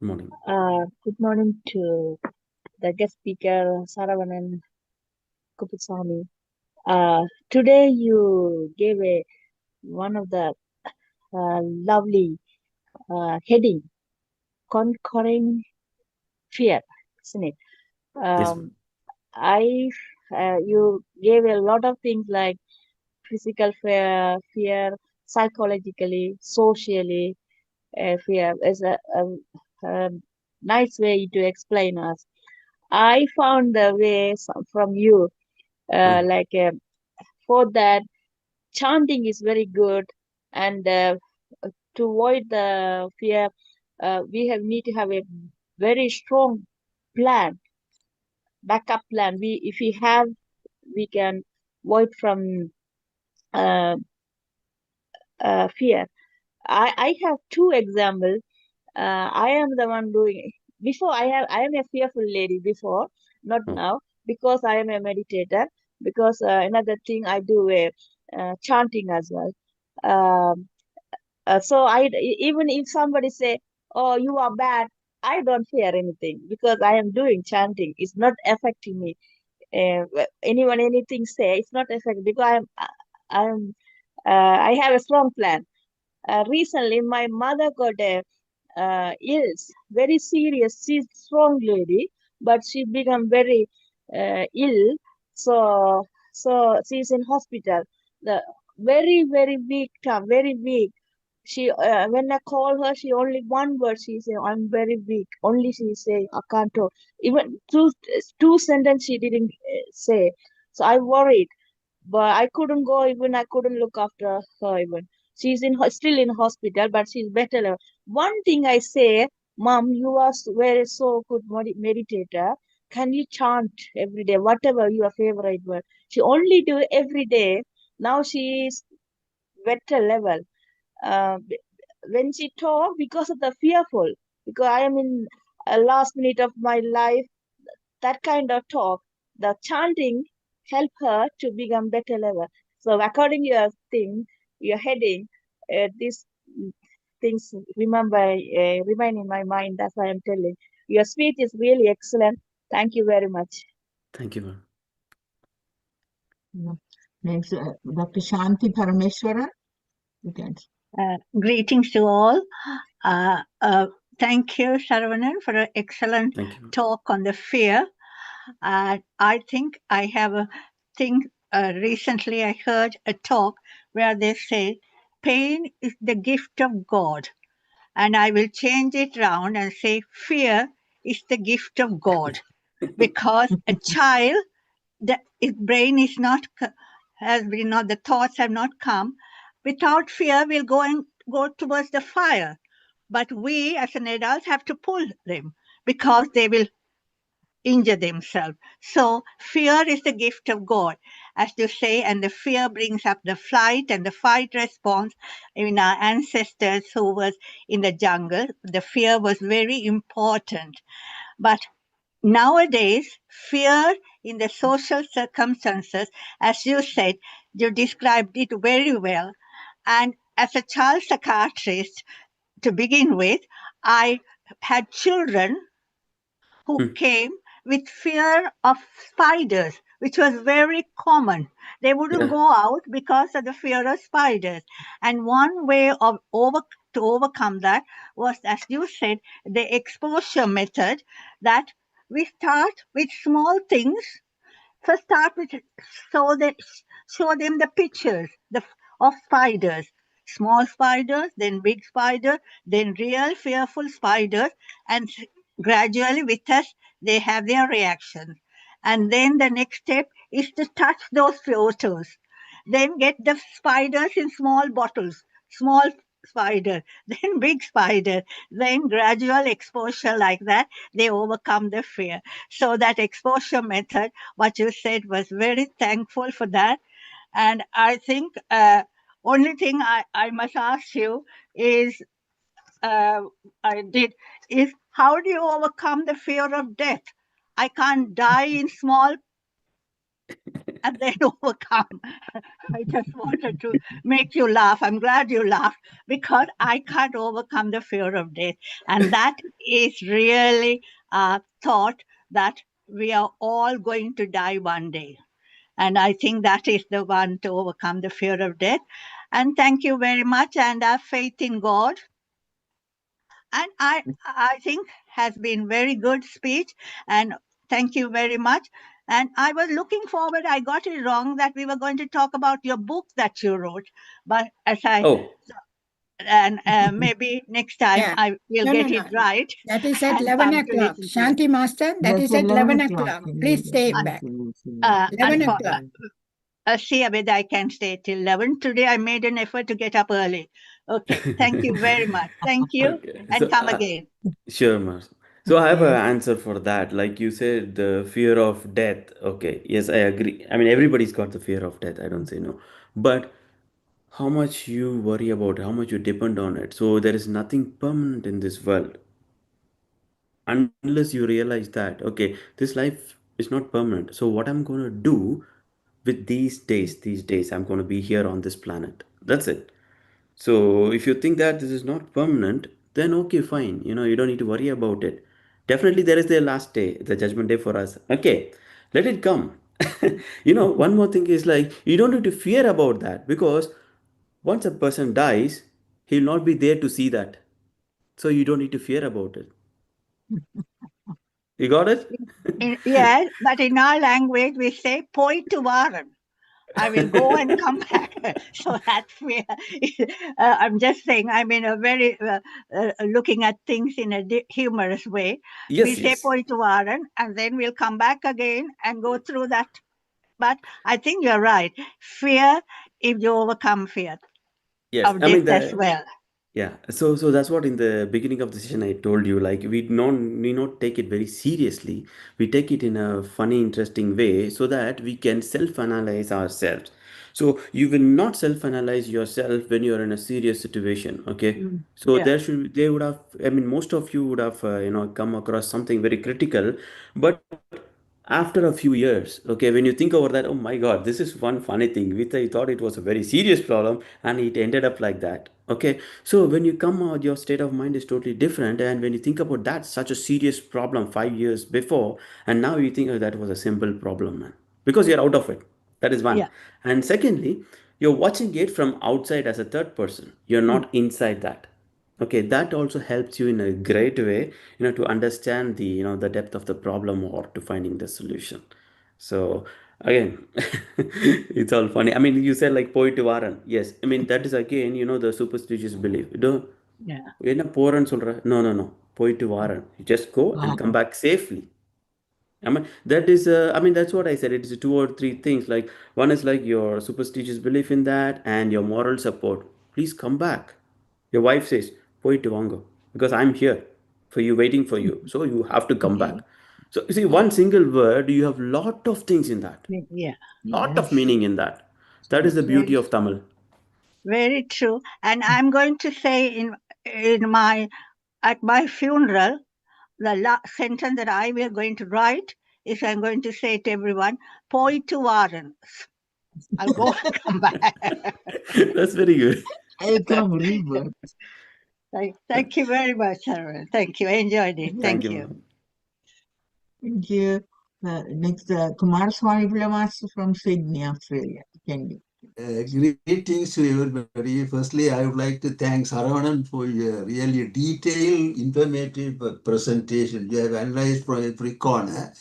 Speaker 2: Morning.
Speaker 3: Good morning to the guest speaker, Saravanan Kuppusamy. Today you gave one of the lovely heading, conquering fear, isn't it?
Speaker 2: Yes, ma'am.
Speaker 3: You gave a lot of things like physical fear, psychologically, socially, fear is a nice way to explain us. I found the way from you,
Speaker 2: Mm.
Speaker 3: like for that chanting is very good, and to avoid the fear, we have need to have a very strong plan, backup plan. If we have, we can avoid from uh, fear. I have two examples. I am the one doing before. I am a fearful lady before, not
Speaker 2: Oh,
Speaker 3: now, because I am a meditator. Because another thing I do chanting as well. Um, so even if somebody say, "Oh, you are bad," I don't fear anything because I am doing chanting. It's not affecting me. Anyone anything say it's not affecting because I'm I have a strong plan. Recently, my mother got a ill, very serious. She's strong lady, but she become very ill. So, so she's in hospital. The very weak, very weak. She when I call her, she only one word. She say, "I'm very weak." Only she say, "I can't talk." Even two sentence she didn't say. So I worried, but I couldn't go even. I couldn't look after her even. She's still in hospital, but she's better now. One thing I say, Mom, you are very so good meditator. Can you chant every day, whatever your favorite word? She only do every day. Now she is better level. Uh, when she talk, because of the fearful, because I am in last minute of my life, that kind of talk, the chanting help her to become better level. So according to your thing, your heading, these things remain in my mind. That's why I'm telling. Your speech is really excellent. Thank you very much.
Speaker 2: thank you, ma'am.
Speaker 1: Yeah. Next, Dr. Shanti Parameswaran, you can.
Speaker 4: Greetings to all. Thank you, Saravanan, for an excellent
Speaker 2: Thank you, ma'am.
Speaker 4: talk on the fear. I think I have a thing. Recently, I heard a talk where they say pain is the gift of God. And I will change it round and say fear is the gift of God. Because a child, his brain is not, has been not, the thoughts have not come. Without fear, we'll go towards the fire. But we as an adult have to pull them because they will injure themselves. So fear is the gift of God, as you say, and the fear brings up the flight and the fight response. In our ancestors who was in the jungle, the fear was very important. But nowadays, fear in the social circumstances, as you said, you described it very well. And as a child psychiatrist, to begin with, I had children who came with fear of spiders, which was very common. They wouldn't go out because of the fear of spiders. And one way of to overcome that was, as you said, the exposure method, that we start with small things. First, start with show them the pictures of spiders, small spiders, then big spider, then real fearful spiders, and gradually with us they have their reactions. And then the next step is to touch those photos. Then get the spiders in small bottles, small spider, then big spider, then gradual exposure like that, they overcome the fear. So that exposure method, what you said, was very thankful for that. And I think only thing I must ask you is, is how do you overcome the fear of death? I can't die in small and then overcome. I just wanted to make you laugh. I'm glad you laughed, because I can't overcome the fear of death. And that is really a thought that we are all going to die one day. And I think that is the one to overcome the fear of death. And thank you very much. And our faith in God. And I think has been very good speech. And thank you very much. And I was looking forward, I got it wrong that we were going to talk about your book that you wrote. But as and maybe next time
Speaker 5: Yeah.
Speaker 4: I will get it right.
Speaker 5: That is at
Speaker 4: and
Speaker 5: 11
Speaker 4: come to
Speaker 5: o'clock.
Speaker 4: listen to it.
Speaker 5: Shanti Master, that is at 11 o'clock. Please stay back. 11 o'clock.
Speaker 4: See whether I can stay till 11. Today I made an effort to get up early. Okay, thank you very much. Thank you. And
Speaker 2: So,
Speaker 4: come again.
Speaker 2: Sure, Mars. So I have an answer for that. Like you said, the fear of death. Okay, yes, I agree. I mean, everybody's got the fear of death. I don't say no. But how much you worry about, how much you depend on it. So there is nothing permanent in this world. Unless you realize that, okay, this life is not permanent. So what I'm going to do with these days, I'm going to be here on this planet. That's it. So if you think that this is not permanent, then okay, fine. You don't need to worry about it. Definitely there is the last day, the judgment day for us. Okay, let it come. One more thing is like, you don't need to fear about that, because once a person dies, he'll not be there to see that. So you don't need to fear about it. You got it?
Speaker 4: Yes, but in our language we say poi to varan. I will go and come back. So that's where I'm just saying, I'm in a very looking at things in a humorous way.
Speaker 2: Yes,
Speaker 4: We say
Speaker 2: yes.
Speaker 4: poi to varan, and then we'll come back again and go through that. But I think you're right. Fear, if you overcome fear
Speaker 2: Yes,
Speaker 4: of
Speaker 2: I mean
Speaker 4: death as well.
Speaker 2: Yeah, so that's what in the beginning of the session I told you. Like we not take it very seriously. We take it in a funny, interesting way so that we can self-analyze ourselves. So you will not self-analyze yourself when you're in a serious situation. Okay, so
Speaker 4: Yeah.
Speaker 2: they would have. I mean, most of you would have come across something very critical, but after a few years, okay, when you think over that, oh my god, this is one funny thing, which I thought it was a very serious problem, and it ended up like that. Okay, so when you come out, your state of mind is totally different, and when you think about that, such a serious problem 5 years before, and now you think, oh, that was a simple problem, man, because you're out of it. That is one.
Speaker 4: Yeah.
Speaker 2: And secondly, you're watching it from outside as a third person. You're not inside that. Okay, that also helps you in a great way, to understand the depth of the problem or to finding the solution. So again, it's all funny. I mean, you said like போயிட்டு Warren. Yes, I mean that is again, the superstitious belief.
Speaker 4: Yeah.
Speaker 2: என்ன போறேன்னு சொல்ற? No. போயிட்டு Warren. You just go and come back safely. I mean, that's what I said. It is two or three things. Like one is like your superstitious belief in that and your moral support. Please come back. Your wife says, போயிட்டு வாங்க, because I'm here for you, waiting for you. So you have to come back. So you see, one single word, you have lot of things in that.
Speaker 4: Yeah.
Speaker 2: Lot of meaning in that. That is the beauty of Tamil.
Speaker 4: Very true. And I'm going to say at my funeral, the sentence that I will going to write is, I'm going to say to everyone, போயிட்டு Warren. I'll go and come back.
Speaker 2: That's very good.
Speaker 1: I'll come rebirth.
Speaker 4: Thank you very much, Saravanan. Thank you. I enjoyed it. Thank you.
Speaker 2: Ma'am.
Speaker 1: Thank you. Next, Kuppusamy Master from Sydney, Australia. Can you?
Speaker 6: Greetings to everybody. Firstly, I would like to thank Saravanan for your really detailed, informative presentation. You have analyzed from every corner.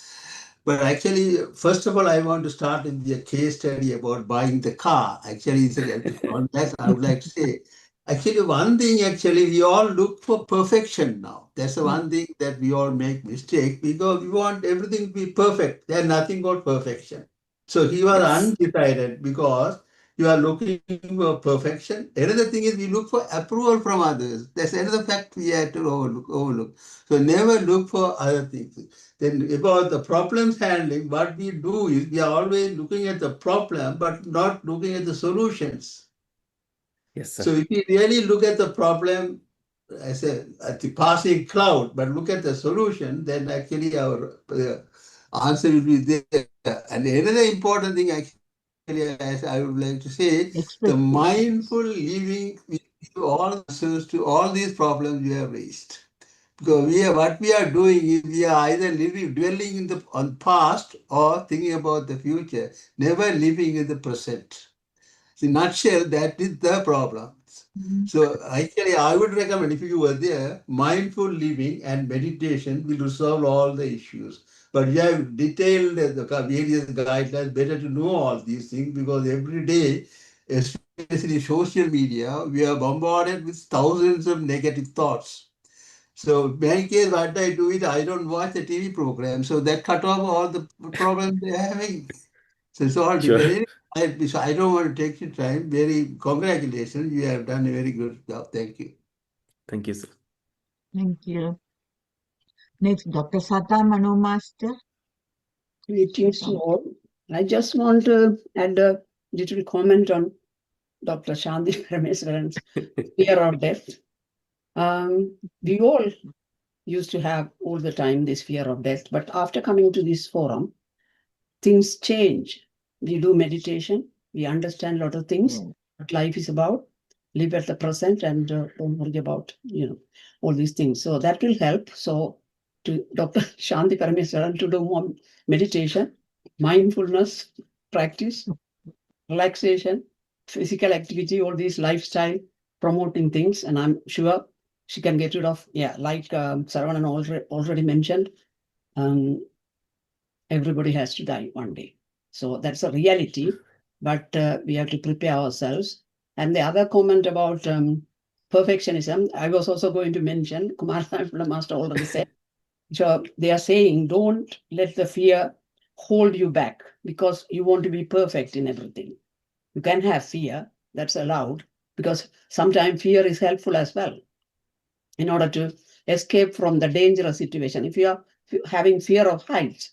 Speaker 6: But actually, first of all, I want to start with a case study about buying the car. Actually, it's a context I would like to say. Actually, one thing, actually, we all look for perfection now. That's the one thing that we all make mistake because we want everything to be perfect. There's nothing called perfection. So he was undecided because you are looking for perfection. Another thing is we look for approval from others. That's another fact we have to overlook. So never look for other things. Then about the problems handling, what we do is we are always looking at the problem, but not looking at the solutions.
Speaker 2: Yes, sir.
Speaker 6: So if we really look at the problem as at the passing cloud, but look at the solution, then actually our answer will be there. And another important thing actually, as I would like to say, the mindful living will give all answers to all these problems you have raised. Because what we are doing is we are either dwelling in on past or thinking about the future, never living in the present. In a nutshell, that is the problem. So actually, I would recommend if you were there, mindful living and meditation will resolve all the issues. But you have detailed the various guidelines, better to know all these things because every day, especially social media, we are bombarded with thousands of negative thoughts. So in many cases, what I do is I don't watch the TV program, so that cut off all the problems they're having. So it's all
Speaker 2: Sure.
Speaker 6: very. So I don't want to take your time. Very congratulations, you have done a very good job. Thank you.
Speaker 2: Thank you, sir.
Speaker 1: Thank you. Next, Dr. Sata Mano Master.
Speaker 7: Greetings to all. I just want to add a little comment on Dr. Shanti Parameswaran's fear of death. We all used to have all the time this fear of death, but after coming to this forum, things change. We do meditation, we understand a lot of things, what life is about, live at the present and don't worry about, all these things. So that will help. So to Dr. Shanti Parameswaran to do more meditation, mindfulness practice, relaxation, physical activity, all these lifestyle promoting things. And I'm sure she can get rid of, like Saravanan already mentioned, everybody has to die one day. So that's a reality, but we have to prepare ourselves. And the other comment about perfectionism, I was also going to mention, Kuppusamy Master already said, so they are saying, don't let the fear hold you back because you want to be perfect in everything. You can have fear, that's allowed, because sometimes fear is helpful as well in order to escape from the dangerous situation. If you are having fear of heights,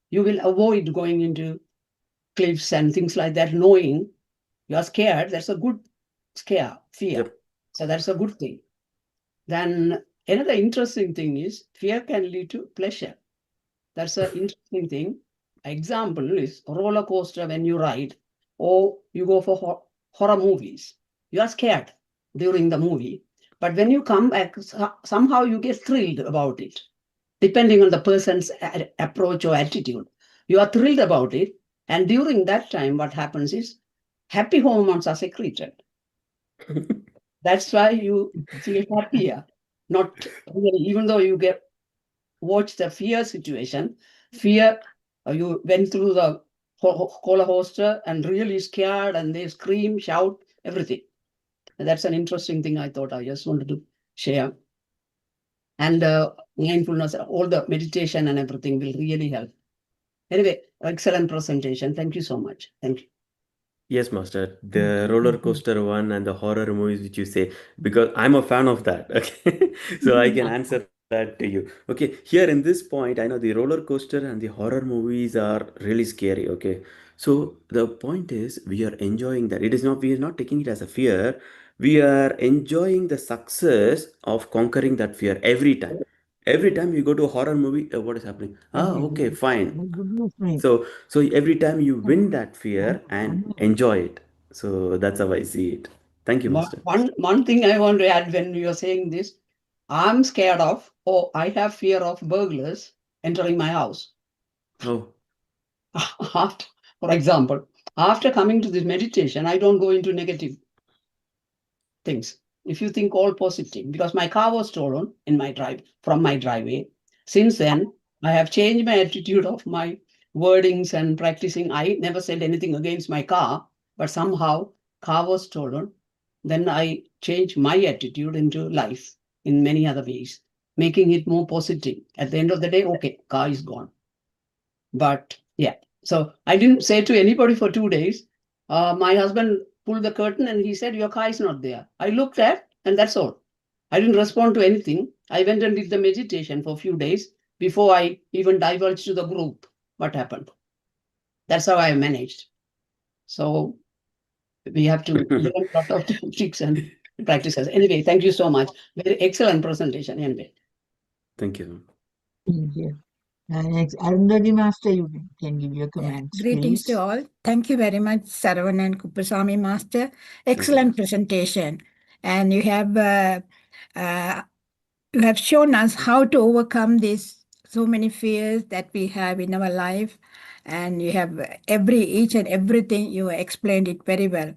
Speaker 7: you will avoid going into cliffs and things like that, knowing you are scared. That's a good fear. Yep. So that's a good thing. Then another interesting thing is fear can lead to pleasure. That's an interesting thing. Example is roller coaster when you ride or you go for horror movies. You are scared during the movie, but when you come back, somehow you get thrilled about it. Depending on the person's approach or attitude, you are thrilled about it. And during that time, what happens is happy hormones are secreted. That's why you feel happier. Not really, even though you watch the fear situation, you went through the roller coaster and really scared and they scream, shout, everything. And that's an interesting thing I thought I just wanted to share. And mindfulness, all the meditation and everything will really help. Anyway, excellent presentation. Thank you so much. Thank you.
Speaker 2: Yes, Master. The roller coaster one and the horror movies which you say, because I'm a fan of that. Okay. So I can answer that to you. Okay. Here in this point, I know the roller coaster and the horror movies are really scary. Okay. So the point is we are enjoying that. We are not taking it as a fear. We are enjoying the success of conquering that fear every time. Every time you go to a horror movie, what is happening? Okay, fine. So every time you win that fear and enjoy it. So that's how I see it. Thank you, Master.
Speaker 7: One thing I want to add when you're saying this, I'm scared of, or I have fear of burglars entering my house.
Speaker 2: Oh.
Speaker 7: After, for example, after coming to this meditation, I don't go into negative things. If you think all positive, because my car was stolen in my from my driveway. Since then, I have changed my attitude of my wordings and practicing. I never said anything against my car, but somehow car was stolen. Then I changed my attitude into life in many other ways, making it more positive. At the end of the day, okay, car is gone. But yeah, so I didn't say to anybody for 2 days. My husband pulled the curtain and he said, your car is not there. I looked at, and that's all. I didn't respond to anything. I went and did the meditation for a few days before I even divulged to the group what happened. That's how I managed. So we have to learn a lot of tricks and practices. Anyway, thank you so much. Very excellent presentation. Anyway.
Speaker 2: Thank you.
Speaker 1: Thank you. Next, Arundhati Master, you can give your comments,
Speaker 5: Greetings
Speaker 1: please.
Speaker 5: to all. Thank you very much, Saravanan and Kuppusamy Master. Excellent presentation. And you have shown us how to overcome these so many fears that we have in our life. And you have each and everything, you explained it very well.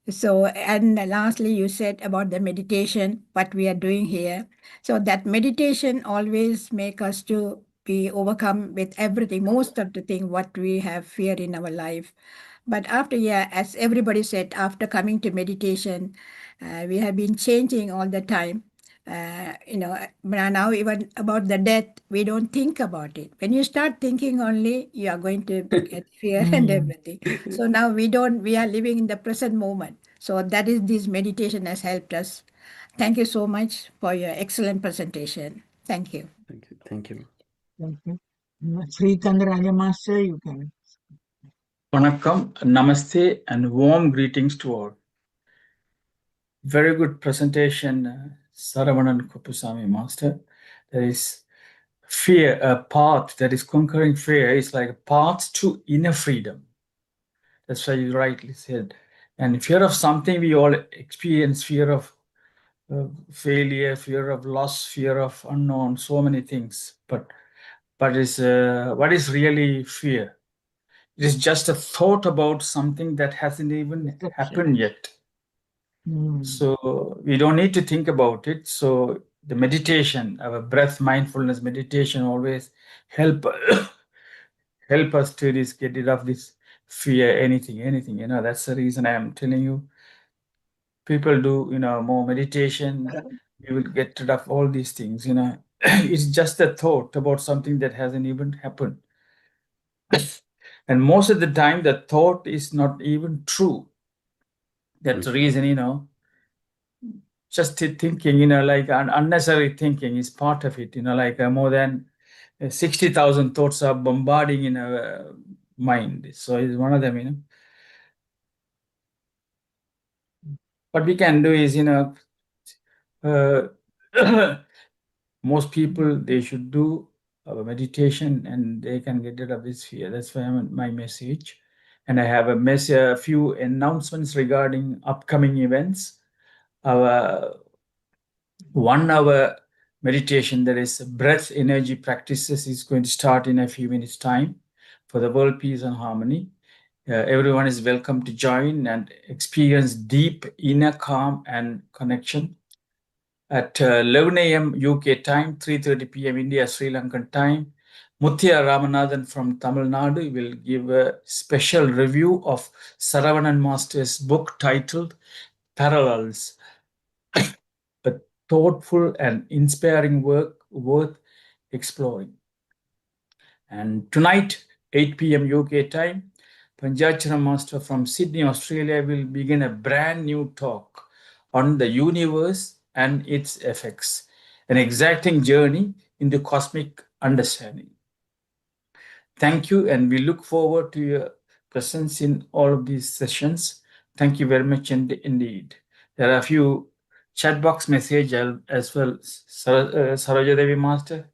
Speaker 5: So, and lastly, you said about the meditation, what we are doing here. So that meditation always make us to be overcome with everything, most of the thing what we have fear in our life. But after, as everybody said, after coming to meditation, we have been changing all the time. Now even about the death, we don't think about it. When you start thinking only, you are going to get fear and everything. So now we are living in the present moment. So that is this meditation has helped us. Thank you so much for your excellent presentation. Thank you.
Speaker 2: Thank you. Thank you.
Speaker 1: Thank you. Sri Kandaraja Master, you can.
Speaker 8: Vanakkam, Namaste, and warm greetings to all. Very good presentation, Saravanan Kuppusamy Master. There is fear, a path that is conquering fear is like a path to inner freedom. That's why you rightly said. And fear of something, we all experience fear of failure, fear of loss, fear of unknown, so many things. But what is really fear? It is just a thought about something that hasn't even happened yet. So we don't need to think about it. So the meditation, our breath mindfulness meditation always help us to get rid of this fear, anything. That's the reason I am telling you. People do, more meditation, you will get rid of all these things, It's just a thought about something that hasn't even happened. And most of the time, the thought is not even true. That's the reason, just thinking, like unnecessary thinking is part of it, like more than 60,000 thoughts are bombarding in our mind. So it's one of them, What we can do is, most people, they should do a meditation and they can get rid of this fear. That's why my message. And I have a few announcements regarding upcoming events. Our 1 hour meditation, that is breath energy practices, is going to start in a few minutes time for the world peace and harmony. Everyone is welcome to join and experience deep inner calm and connection. At 11 a.m. UK time, 3:30 p.m. India, Sri Lankan time, Muthia Ramanathan from Tamil Nadu will give a special review of Saravanan Master's book titled Parallels, a thoughtful and inspiring work worth exploring. And tonight, 8 p.m. UK time, Panjachara Master from Sydney, Australia will begin a brand new talk on the universe and its effects, an exacting journey into cosmic understanding. Thank you, and we look forward to your presence in all of these sessions. Thank you very much indeed. There are a few chat box message as well. Saroja Devi Master,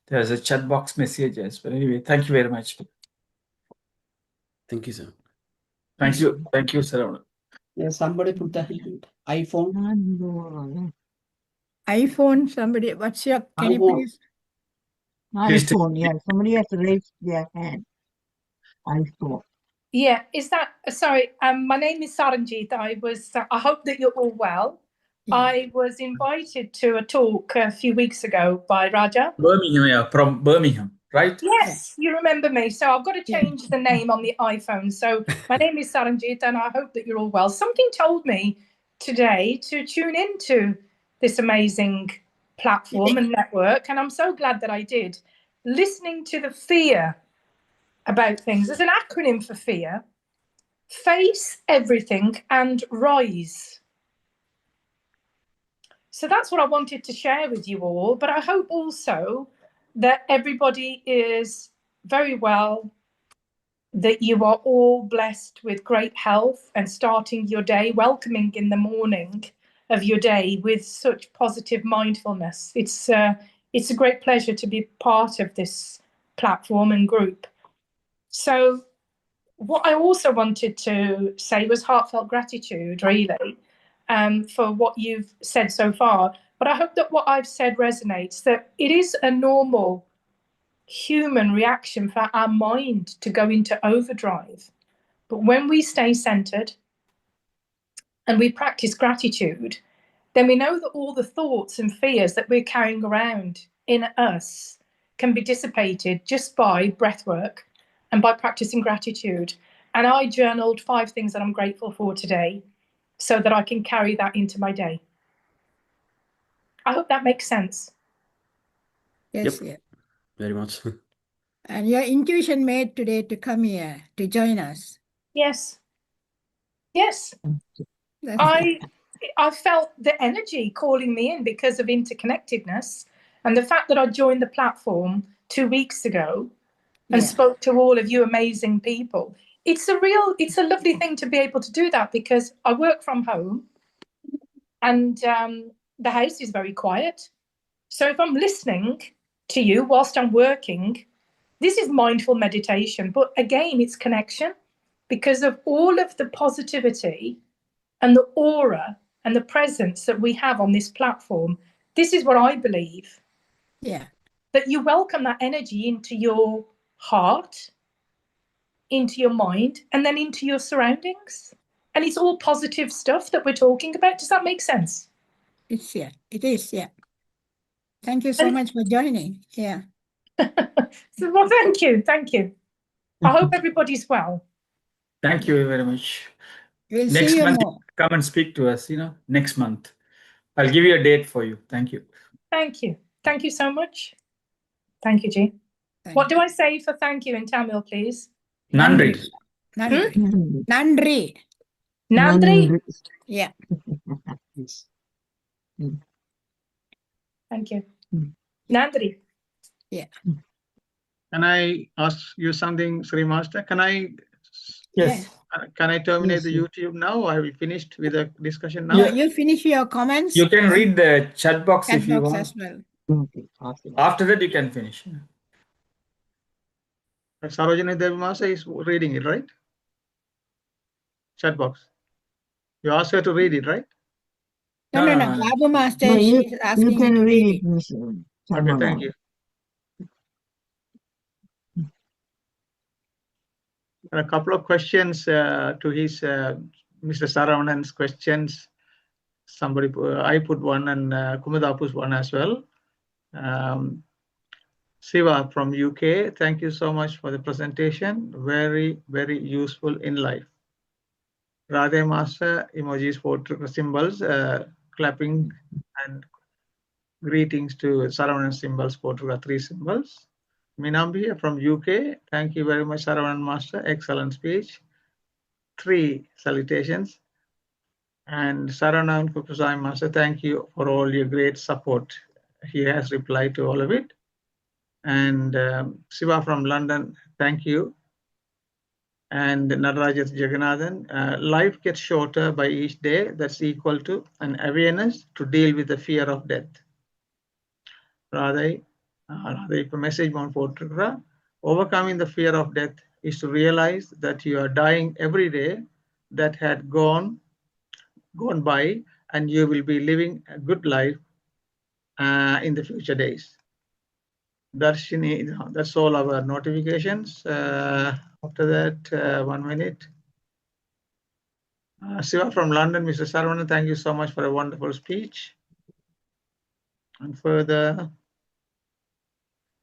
Speaker 8: there's a chat box message as well. Anyway, thank you very much.
Speaker 2: Thank you, sir.
Speaker 8: Thank you, Saravanan.
Speaker 7: Yes, somebody put the hand. iPhone.
Speaker 5: iPhone, somebody, can you please?
Speaker 1: iPhone, yeah. Somebody has to raise their hand. iPhone.
Speaker 9: Yeah, is that sorry? My name is Saranjit. I hope that you're all well.
Speaker 5: Yeah.
Speaker 9: I was invited to a talk a few weeks ago by Raja.
Speaker 8: Birmingham, yeah, from Birmingham, right?
Speaker 9: Yes, you remember me. So I've got to change the name on the iPhone. So my name is Saranjit, and I hope that you're all well. Something told me today to tune into this amazing platform and network, and I'm so glad that I did. Listening to the fear about things. There's an acronym for fear: face everything and rise. So that's what I wanted to share with you all. But I hope also that everybody is very well, that you are all blessed with great health and starting your day, welcoming in the morning of your day with such positive mindfulness. It's a great pleasure to be part of this platform and group. So what I also wanted to say was heartfelt gratitude, really, for what you've said so far. But I hope that what I've said resonates, that it is a normal human reaction for our mind to go into overdrive. But when we stay centered and we practice gratitude, then we know that all the thoughts and fears that we're carrying around in us can be dissipated just by breath work and by practicing gratitude. And I journaled 5 things that I'm grateful for today so that I can carry that into my day. I hope that makes sense.
Speaker 5: Yes,
Speaker 2: Yep.
Speaker 5: yeah.
Speaker 2: Very much.
Speaker 5: And your intuition made today to come here to join us.
Speaker 9: Yes. Yes.
Speaker 5: That's
Speaker 9: I felt the energy calling me in because of interconnectedness, and the fact that I joined the platform 2 weeks ago and spoke to all of you amazing people. It's a lovely thing to be able to do that, because I work from home and the house is very quiet. So if I'm listening to you whilst I'm working, this is mindful meditation. But again, it's connection, because of all of the positivity and the aura and the presence that we have on this platform. This is what I believe.
Speaker 5: Yeah.
Speaker 9: That you welcome that energy into your heart, into your mind, and then into your surroundings. And it's all positive stuff that we're talking about. Does that make sense?
Speaker 5: It's yeah. It is, yeah. Thank you so much for joining. Yeah.
Speaker 9: So, well, thank you. Thank you. I hope everybody's well.
Speaker 8: Thank you very much.
Speaker 5: We'll
Speaker 8: Next
Speaker 5: see you
Speaker 8: month,
Speaker 5: more.
Speaker 8: come and speak to us, next month. I'll give you a date for you. Thank you.
Speaker 9: Thank you. Thank you so much. Thank you, G. What do I say for thank you in Tamil, please?
Speaker 8: Nandri.
Speaker 5: Nandri. Nandri.
Speaker 9: Nandri.
Speaker 5: Yeah.
Speaker 8: Yes.
Speaker 9: Thank you. Nandri.
Speaker 5: Yeah.
Speaker 10: Can I ask you something, Sri Master? Can I terminate the YouTube now? Or have we finished with the discussion now?
Speaker 5: No, you finish your comments.
Speaker 8: You can read the chat box if you want.
Speaker 5: As well.
Speaker 1: Okay. Awesome.
Speaker 8: After that, you can finish.
Speaker 10: Sarojini Devi Master is reading it, right? Chat box. You asked her to read it, right?
Speaker 5: No. Babu Master,
Speaker 1: No,
Speaker 5: she's asking
Speaker 1: you can
Speaker 5: to
Speaker 1: read it, Mr.
Speaker 10: Okay,
Speaker 1: Saravanan.
Speaker 10: thank you. A couple of questions to his Mr. Saravanan's questions. Somebody, I put one, and Kumada put one as well. Siva from UK, thank you so much for the presentation. Very, very useful in life. Radhe Master, emojis for symbols, clapping, and greetings to Saravanan symbols, for 3 symbols. Minambi from UK, thank you very much, Saravanan Master, excellent speech. 3 salutations. And Saravanan Kuppusamy Master, thank you for all your great support. He has replied to all of it. And Siva from London, thank you. And Narajat Jagannathan, life gets shorter by each day. That's equal to an awareness to deal with the fear of death. Radha message on Portugal. Overcoming the fear of death is to realize that you are dying every day that had gone by, and you will be living a good life in the future days. Darshini, that's all our notifications. After that, 1 minute. Siva from London, Mr. Saravanan, thank you so much for a wonderful speech. And further,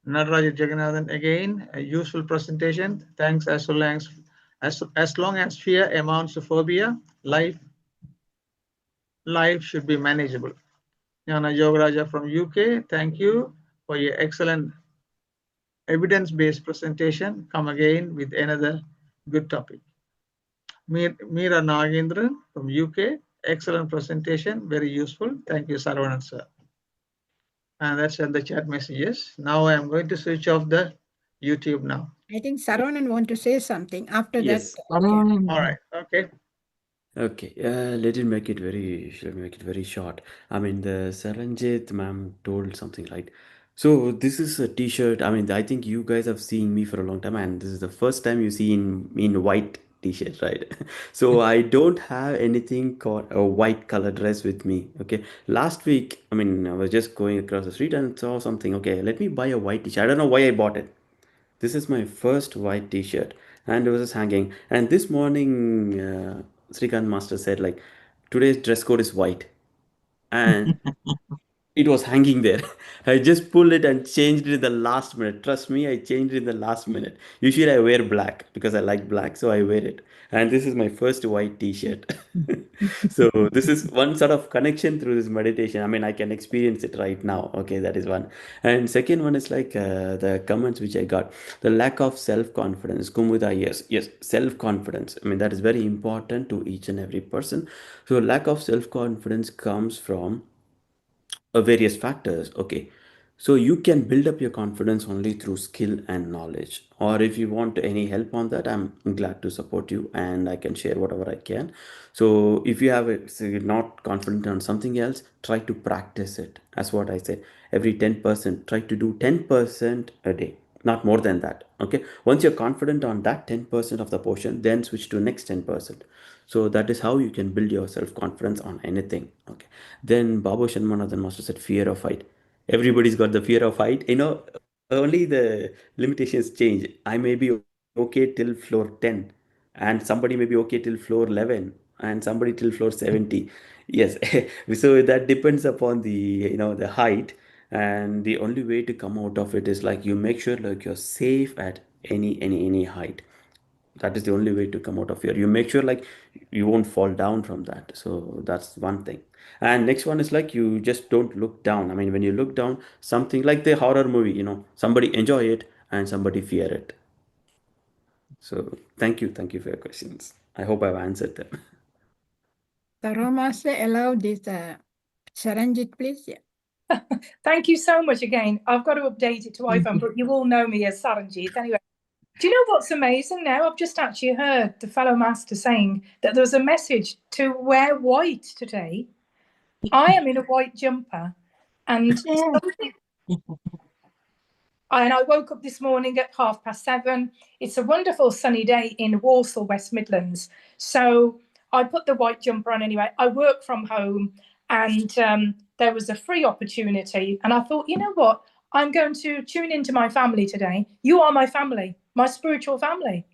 Speaker 10: Nadaraj Jagannathan, again, a useful presentation. Thanks. As long as fear amounts to phobia, life should be manageable. Jnana Yogaraja from UK, thank you for your excellent evidence-based presentation. Come again with another good topic. Meera Nagendran from UK, excellent presentation, very useful. Thank you, Saravanan sir. And that's in the chat messages. Now I am going to switch off the YouTube now.
Speaker 5: I think Saravanan want to say something. After
Speaker 2: Yes.
Speaker 5: that, okay.
Speaker 10: All right. Okay.
Speaker 2: Okay, let me make it very short. I mean, the Saranjit ma'am told something like, so this is a t-shirt. I mean, I think you guys have seen me for a long time, and this is the first time you see me in white t-shirt, right? So I don't have anything called a white color dress with me. Okay, last week, I mean, I was just going across the street and saw something. Okay, let me buy a white t-shirt. I don't know why I bought it. This is my first white t-shirt, and it was just hanging. And this morning, Srikant Master said, like, today's dress code is white. And it was hanging there. I just pulled it and changed it in the last minute. Trust me, I changed it in the last minute. Usually I wear black because I like black, so I wear it. And this is my first white t-shirt. So this is one sort of connection through this meditation. I mean, I can experience it right now. Okay, that is one. And second one is like the comments which I got. The lack of self-confidence. Kumuda, yes, self-confidence. I mean, that is very important to each and every person. So lack of self-confidence comes from various factors. Okay, so you can build up your confidence only through skill and knowledge, or if you want any help on that, I'm glad to support you and I can share whatever I can. So if you have say, not confident on something else, try to practice it. That's what I say. Every 10%, try to do 10% a day, not more than that. Okay, once you're confident on that 10% of the portion, then switch to next 10%. So that is how you can build your self-confidence on anything. Okay, then Babu Shanmanathan Master said fear of height. Everybody's got the fear of height. Only the limitations change. I may be okay till floor 10, and somebody may be okay till floor 11, and somebody till floor 70. Yes. So that depends upon the height. And the only way to come out of it is like you make sure like you're safe at any height. That is the only way to come out of here. You make sure like you won't fall down from that. So that's one thing. And next one is like you just don't look down. I mean, when you look down, something like the horror movie, somebody enjoy it and somebody fear it. So thank you for your questions. I hope I've answered them.
Speaker 5: Master, allow this Saranjit, please. Yeah.
Speaker 9: Thank you so much again. I've got to update it to iPhone, but you all know me as Saranjit anyway. Do you know what's amazing now? I've just actually heard the fellow master saying that there's a message to wear white today. I am in a white jumper, and I woke up this morning at 7:30. It's a wonderful sunny day in Walsall, West Midlands. So I put the white jumper on anyway. I work from home, and there was a free opportunity. And I thought, you know what? I'm going to tune into my family today. You are my family, my spiritual family.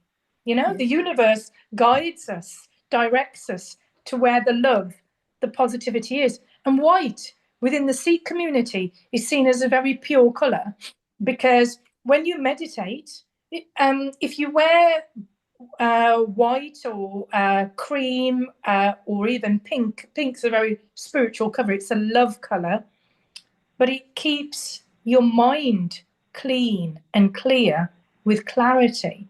Speaker 9: The universe guides us, directs us to where the love, the positivity is. And white within the Sikh community is seen as a very pure color, because when you meditate, if you wear white or cream or even pink's a very spiritual color. It's a love color, but it keeps your mind clean and clear with clarity.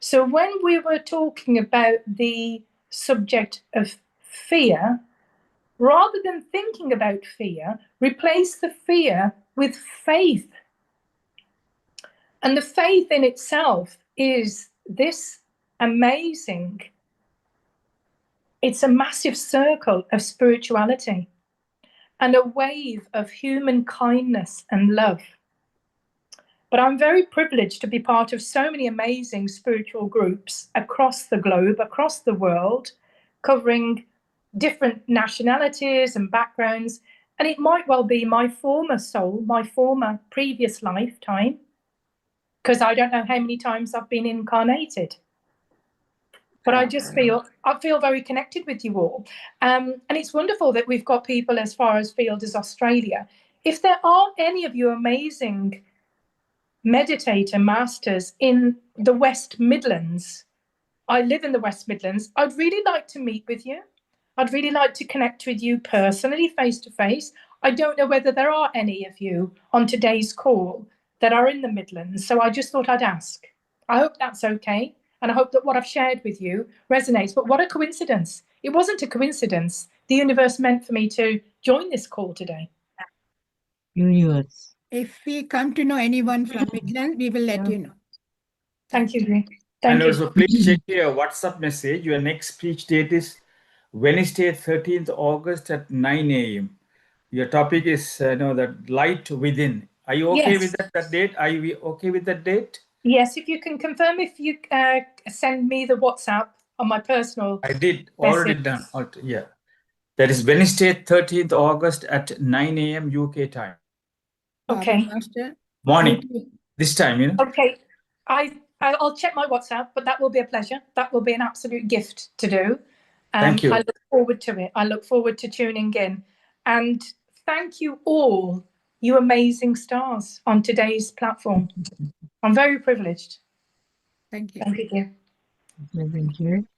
Speaker 9: So when we were talking about the subject of fear, rather than thinking about fear, replace the fear with faith. And the faith in itself is this amazing, it's a massive circle of spirituality and a wave of human kindness and love. But I'm very privileged to be part of so many amazing spiritual groups across the globe, across the world, covering different nationalities and backgrounds. And it might well be my former soul, my former previous lifetime, because I don't know how many times I've been incarnated. But I feel very connected with you all. And it's wonderful that we've got people as far as field as Australia. If there are any of you amazing meditator masters in the West Midlands, I live in the West Midlands, I'd really like to meet with you. I'd really like to connect with you personally, face to face. I don't know whether there are any of you on today's call that are in the Midlands, so I just thought I'd ask. I hope that's okay. And I hope that what I've shared with you resonates. But what a coincidence. It wasn't a coincidence. The universe meant for me to join this call today.
Speaker 1: Universe.
Speaker 5: If we come to know anyone from Midland, we will let you know.
Speaker 9: Thank you.
Speaker 8: And
Speaker 9: Thank you.
Speaker 8: also, please check your WhatsApp message. Your next speech date is Wednesday, 13th August at 9 a.m. Your topic is the light within. Are you okay with that date? Are you okay with that date?
Speaker 9: Yes, if you can confirm, if you send me the WhatsApp on my personal
Speaker 8: I did, already done. Yeah. That is Wednesday, 13th August at 9 a.m. UK time.
Speaker 9: Okay.
Speaker 5: Master,
Speaker 8: Morning. This time,
Speaker 9: Okay. I'll check my WhatsApp, but that will be a pleasure. That will be an absolute gift to do.
Speaker 8: Thank you.
Speaker 9: I look forward to it. I look forward to tuning in. And thank you all, you amazing stars on today's platform. I'm very privileged.
Speaker 5: Thank you.
Speaker 9: Thank you.
Speaker 1: Thank you.